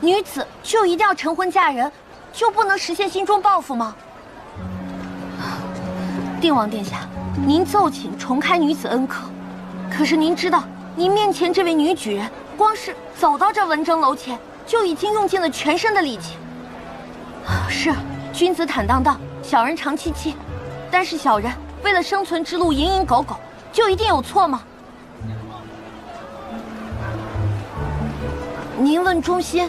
女子就一定要成婚嫁人，就不能实现心中抱负吗？定王殿下，您奏请重开女子恩客，可是您知道，您面前这位女举人，光是走到这文征楼前，就已经用尽了全身的力气。是，君子坦荡荡，小人长戚戚。但是小人为了生存之路蝇营狗苟，就一定有错吗？您问忠心，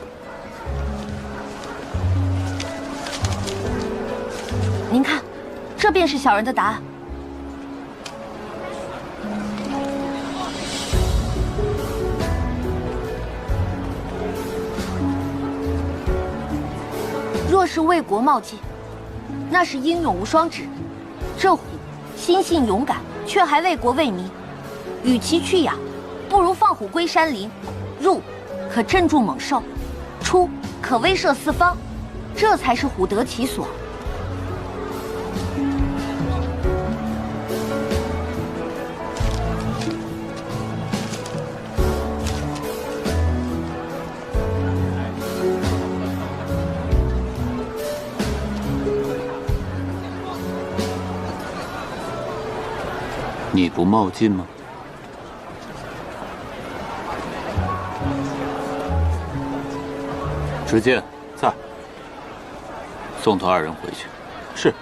您看，这便是小人的答案。若是为国冒进，那是英勇无双之人。这虎心性勇敢，却还为国为民，与其去养，不如放虎归山林。入可镇住猛兽，出可威慑四方，这才是虎得其所。你不冒进吗？执剑在。送他二人回去。是。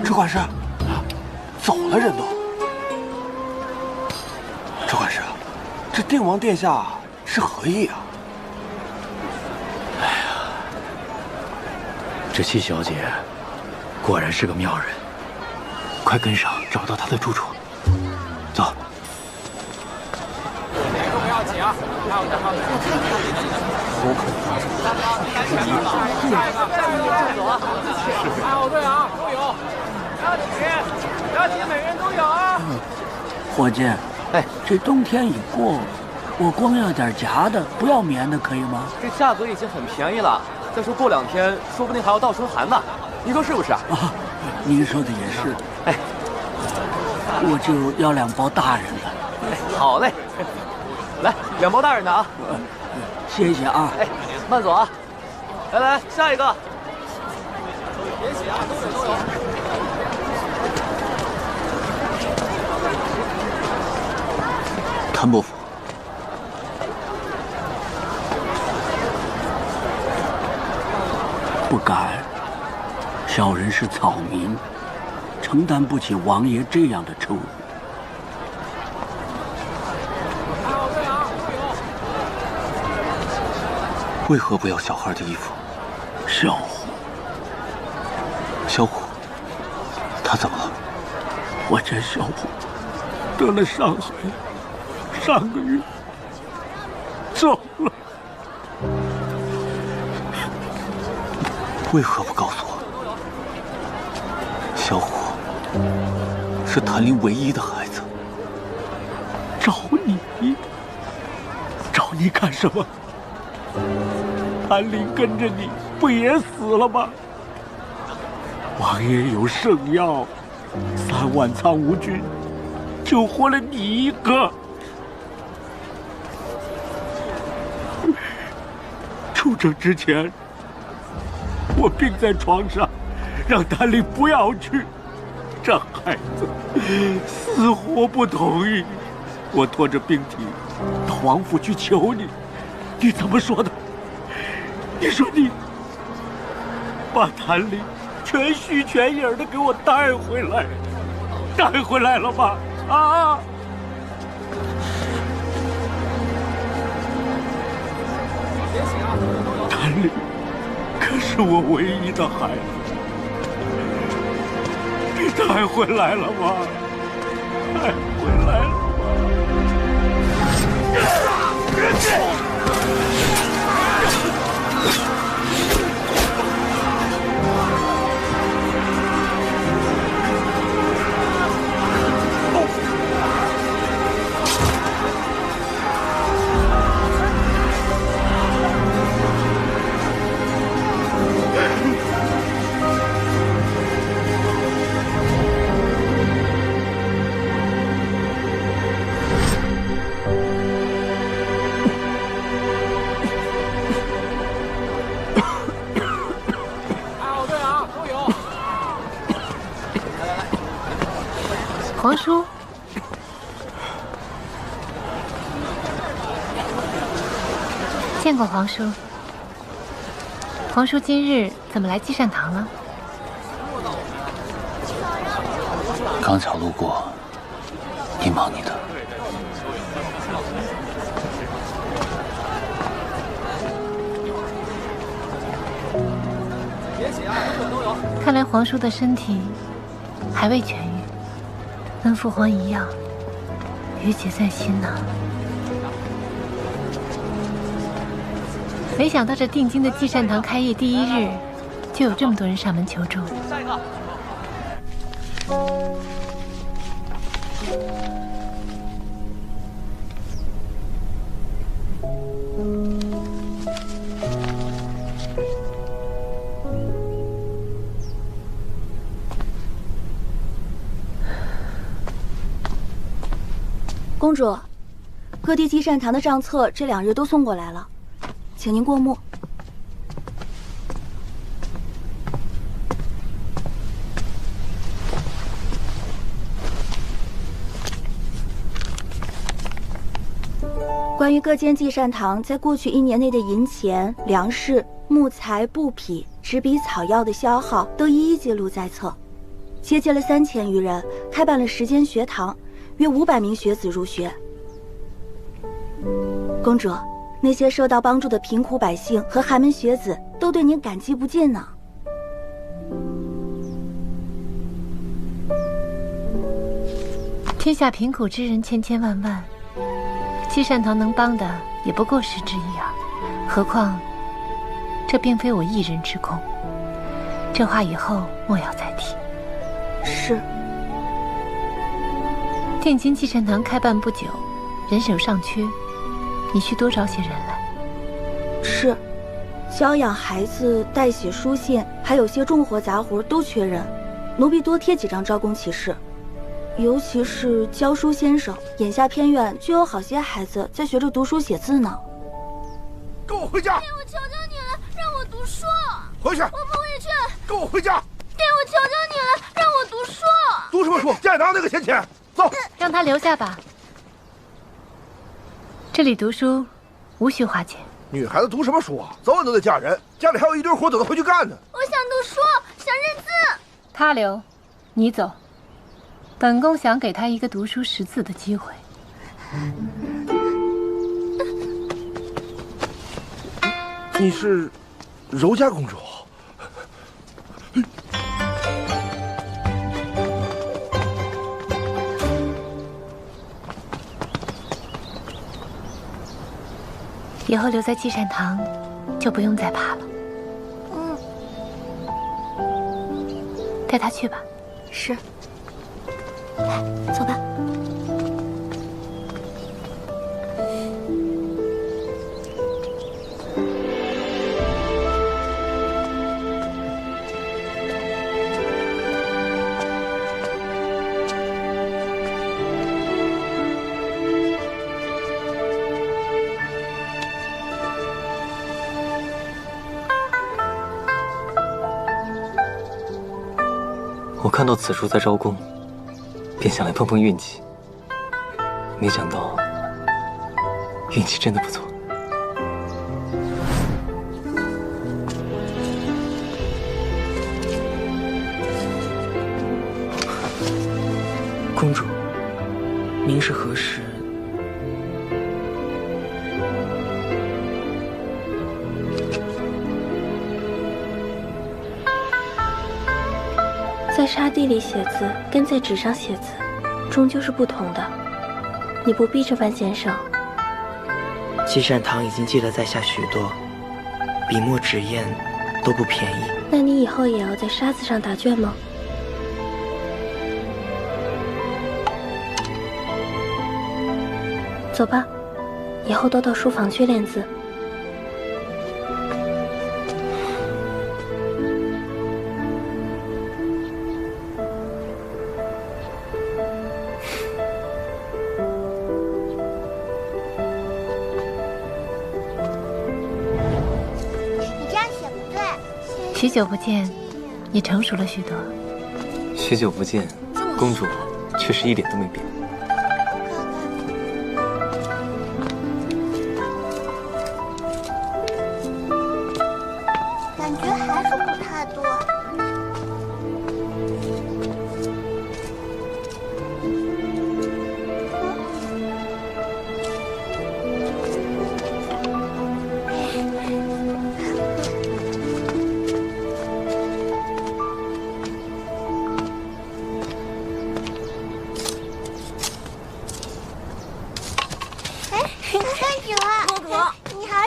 车管事，走了人都。车管事，这定王殿下是何意啊？哎呀，这七小姐果然是个妙人，快跟上，找到她的住处。走。不要紧啊，看我这方面。我可看好队啊，都有。不要紧，每人都有啊。伙计，哎，这冬天一过，我光要点夹的，不要棉的，可以吗？这价格已经很便宜了，再说过2天，说不定还要倒春寒呢。您说是不是？啊，您说的也是。哎，我就要2包大人的。哎，好嘞，来2包大人的啊。谢谢啊。哎，慢走啊。来，下一个。别写啊，都有。谭伯父，不敢，小人是草民，承担不起王爷这样的称呼。为何不要小孩的衣服？小虎，小虎，他怎么了？我家小虎得了伤寒。上个月走了，为何不告诉我？小虎是谭林唯一的孩子。找你干什么？谭林跟着你，不也死了吗？王爷有圣药，3万苍梧军救活了你一个。出征之前，我病在床上，让谭林不要去。这孩子死活不同意。我拖着病体到王府去求你，你怎么说的？你说你把谭林全虚全影的给我带回来了吧？啊！谭林可是我唯一的孩子，你带回来了吗？带回来了吗？见过皇叔。皇叔今日怎么来积善堂了？刚巧路过，你忙你的。看来皇叔的身体还未痊愈，跟父皇一样，郁结在心呐。没想到这定京的积善堂开业第1日，就有这么多人上门求助。下一个。公主，各地积善堂的账册这2日都送过来了，请您过目。关于各间积善堂在过去1年内的银钱、粮食、木材、布匹、纸笔、草药的消耗，都一一记录在册。接见了3000余人，开办了10间学堂。约500名学子入学。公主，那些受到帮助的贫苦百姓和寒门学子都对您感激不尽呢。天下贫苦之人千千万万，积善堂能帮的也不过10之1耳，何况这并非我一人之功。这话以后莫要再提。是。定京积善堂开办不久，人手尚缺，你需多招些人来。是，教养孩子、代写书信，还有些重活杂活都缺人，奴婢多贴几张招工启事。尤其是教书先生，眼下偏院就有好些孩子在学着读书写字呢。跟我回家！爹，我求求你了，让我读书。回去！我不回去。跟我回家！爹，我求求你了，让我读书。读什么书？家里哪有那个闲钱？走，让他留下吧。这里读书无需花钱。女孩子读什么书啊？早晚都得嫁人，家里还有一堆活等她回去干呢。我想读书，想认字。他留，你走。本宫想给他一个读书识字的机会。你是柔家公主？以后留在积善堂，就不用再怕了。带他去吧。是。来，走吧。我看到此处在招工，便想来碰碰运气。没想到运气真的不错。公主，您是何时？在沙地里写字跟在纸上写字，终究是不同的。你不必这般艰省。积善堂已经记了在下许多，笔墨纸砚都不便宜。那你以后也要在沙子上答卷吗？走吧，以后多到书房去练字。许久不见，你成熟了许多。许久不见，公主确实一点都没变。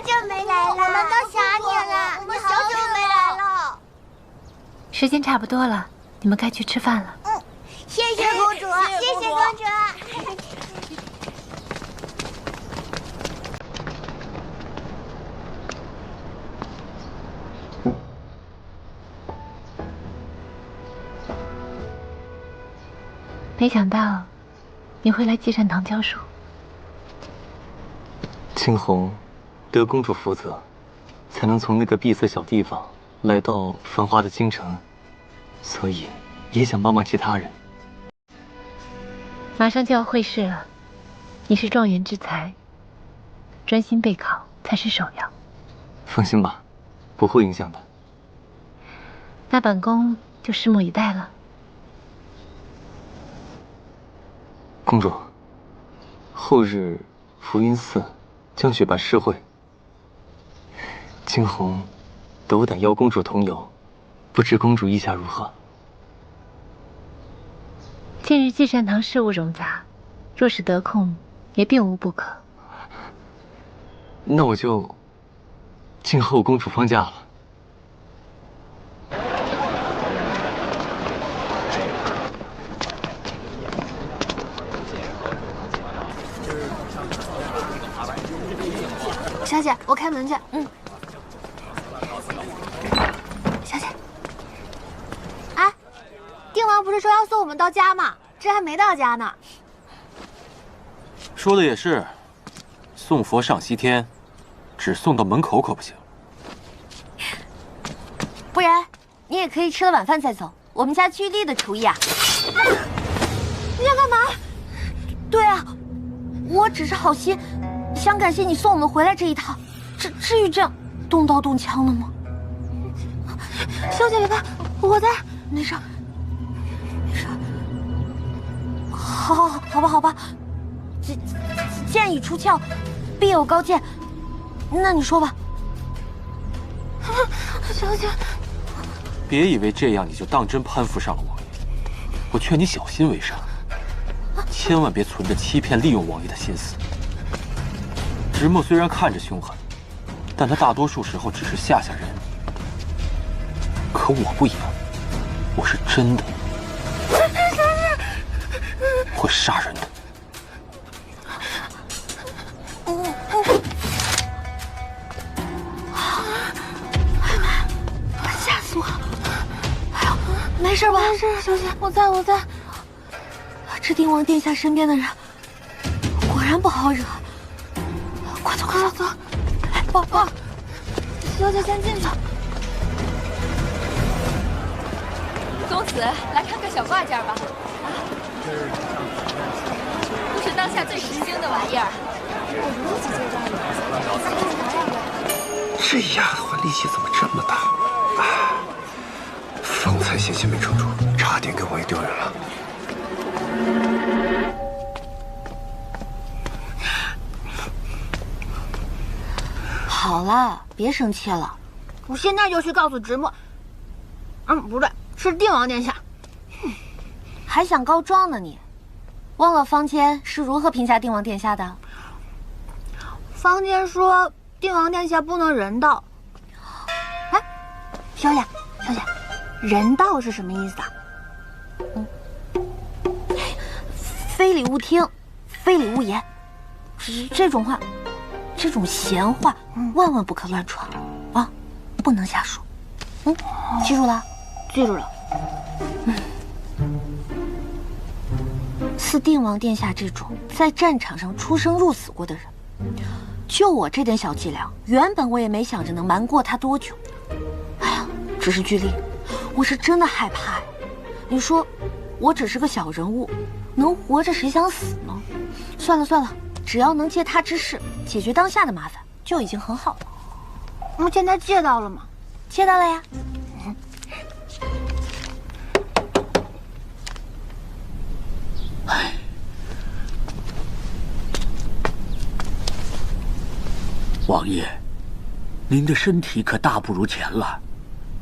久没来了，我们都想你了，我们好久没来了。时间差不多了，你们该去吃饭了。谢谢公主，谢谢公主。没想到你会来积善堂教书。青红得公主负责，才能从那个闭塞小地方来到繁华的京城，所以也想帮帮其他人。马上就要会试了，你是状元之才，专心备考才是首要。放心吧，不会影响的。那本宫就拭目以待了。公主，后日福云寺将举办诗会，青红斗胆邀公主同游，不知公主意下如何？近日积善堂事务冗杂，若是得空，也并无不可。那我就静候公主放假了。小姐，我开门去。小姐，哎，定王不是说要送我们到家吗？这还没到家呢。说的也是，送佛上西天，只送到门口可不行。不然你也可以吃了晚饭再走。我们家居丽的厨艺啊。你要干嘛？对啊，我只是好心。想感谢你送我们回来这一趟，至于这样动刀动枪的吗？小姐别怕，我在。没事，没事。好吧。剑已出鞘，必有高见。那你说吧。小姐，别以为这样你就当真攀附上了王爷，我劝你小心为上，千万别存着欺骗利用王爷的心思。直墨虽然看着凶狠，但他大多数时候只是吓吓人。可我不一样，我是真的会杀人的。吓死我！哎呦，没事吧？没事，小姐，我在。这定王殿下身边的人，果然不好惹。快走！宝，小姐先进去。公子，来看看小挂件吧。都是当下最时兴的玩意儿。这丫鬟力气怎么这么大？方才险些没撑住，差点给王爷丢人了。好了，别生气了，我现在就去告诉直墨。不对，是定王殿下。还想告状呢你？忘了方坚是如何评价定王殿下的？方坚说定王殿下不能人道。哎，小姐，人道是什么意思啊？非礼勿听，非礼勿言。这种话。这种闲话，万万不可乱传啊！不能瞎说。记住了？记住了。似定王殿下这种在战场上出生入死过的人，就我这点小伎俩，原本我也没想着能瞒过他多久。哎呀，只是居丽，我是真的害怕。你说，我只是个小人物，能活着谁想死呢？算了。只要能借他之势解决当下的麻烦，就已经很好了。我现在借到了吗？借到了呀。王爷，您的身体可大不如前了，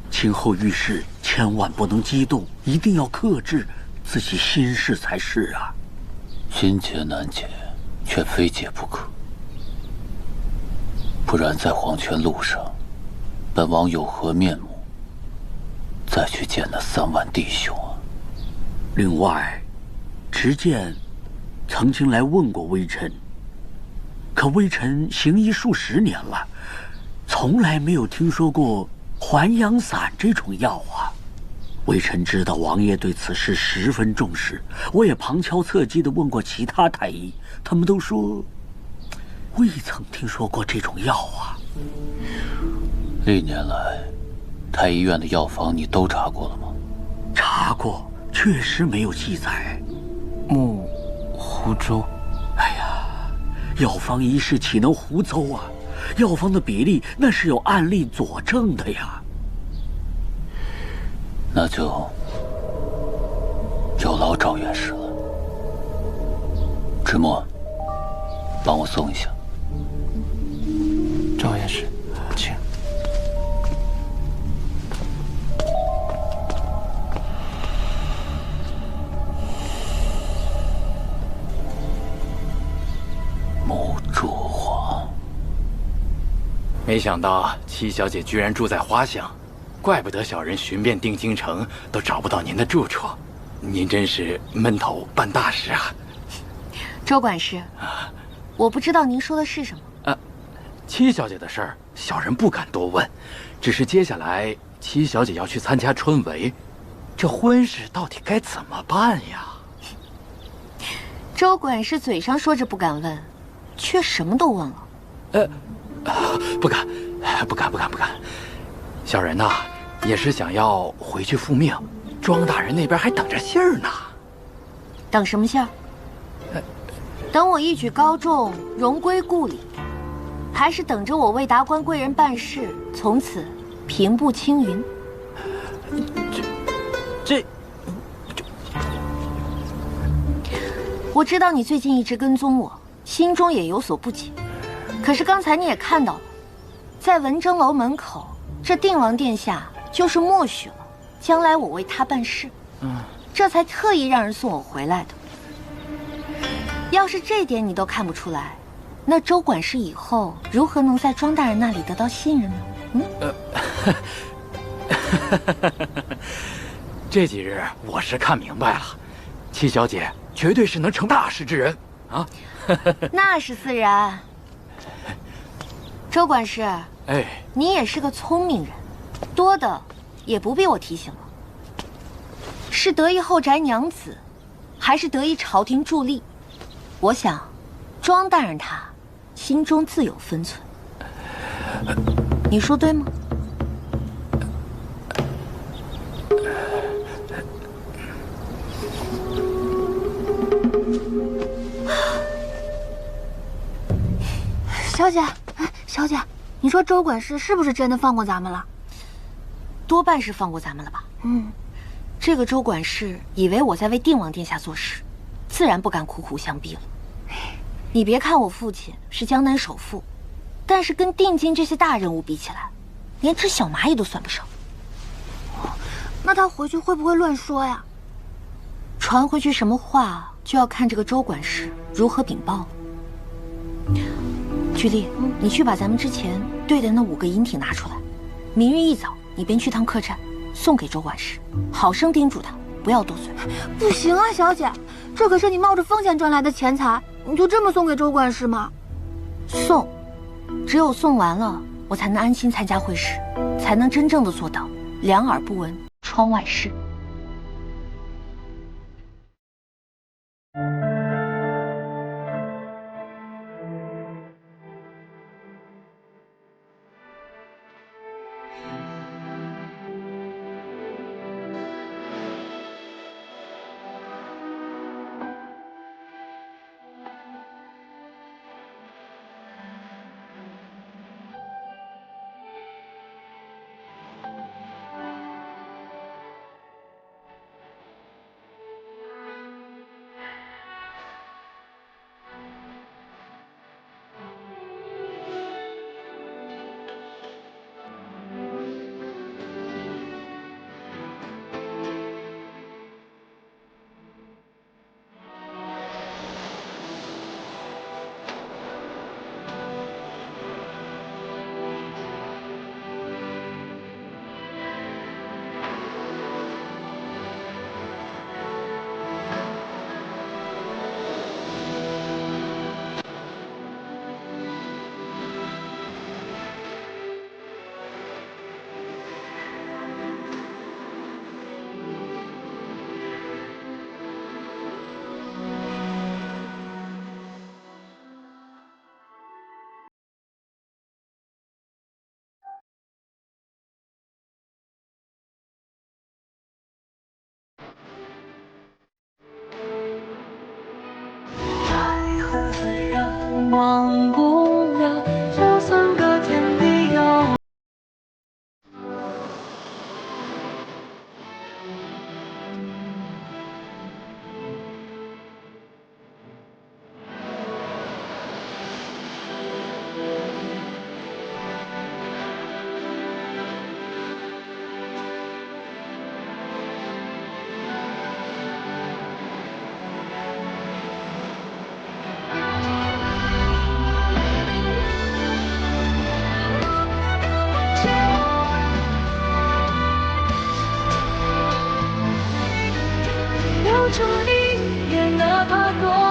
今后遇事千万不能激动，一定要克制自己心事才是啊。心结难解，却非解不可。不然在黄泉路上，本王有何面目再去见那3万弟兄啊？另外，持剑曾经来问过微臣，可微臣行医数10年了，从来没有听说过还阳散这种药啊。微臣知道王爷对此事十分重视，我也旁敲侧击地问过其他太医，他们都说未曾听说过这种药啊。历年来，太医院的药方你都查过了吗？查过，确实没有记载。木湖州，哎呀，药方一事岂能胡诌啊？药方的比例那是有案例佐证的呀。那就有劳赵院士了。芝墨，帮我送一下。赵院士，请。木烛花。没想到七小姐居然住在花乡。怪不得小人寻遍定京城都找不到您的住处，您真是闷头办大事啊！周管事，我不知道您说的是什么。七小姐的事儿，小人不敢多问，只是接下来七小姐要去参加春闱，这婚事到底该怎么办呀？周管事嘴上说着不敢问，却什么都问了。不敢。小人呐，也是想要回去复命，庄大人那边还等着信儿呢。等什么信儿？等我一举高中，荣归故里，还是等着我为达官贵人办事，从此平步青云？这，我知道你最近一直跟踪我，心中也有所不解。可是刚才你也看到了，在文征楼门口。这定王殿下就是默许了将来我为他办事，这才特意让人送我回来的。要是这点你都看不出来，那周管事以后如何能在庄大人那里得到信任呢？这几日我是看明白了，七小姐绝对是能成大事之人啊！那是自然。周管事，你也是个聪明人，多的也不必我提醒了。是得意后宅娘子，还是得意朝廷助力？我想，庄大人他心中自有分寸。你说对吗？小姐，小姐，你说周管事是不是真的放过咱们了？多半是放过咱们了吧。这个周管事以为我在为定王殿下做事，自然不敢苦苦相逼了。你别看我父亲是江南首富，但是跟定京这些大人物比起来，连只小蚂蚁都算不上。那他回去会不会乱说呀？传回去什么话，就要看这个周管事如何禀报了。菊丽，你去把咱们之前兑的那5个银挺拿出来，明日一早你便去趟客栈，送给周管事，好生叮嘱他不要多嘴。不行啊，小姐，这可是你冒着风险赚来的钱财，你就这么送给周管事吗？送，只有送完了，我才能安心参加会试，才能真正的做到两耳不闻窗外事。住你，也哪怕多。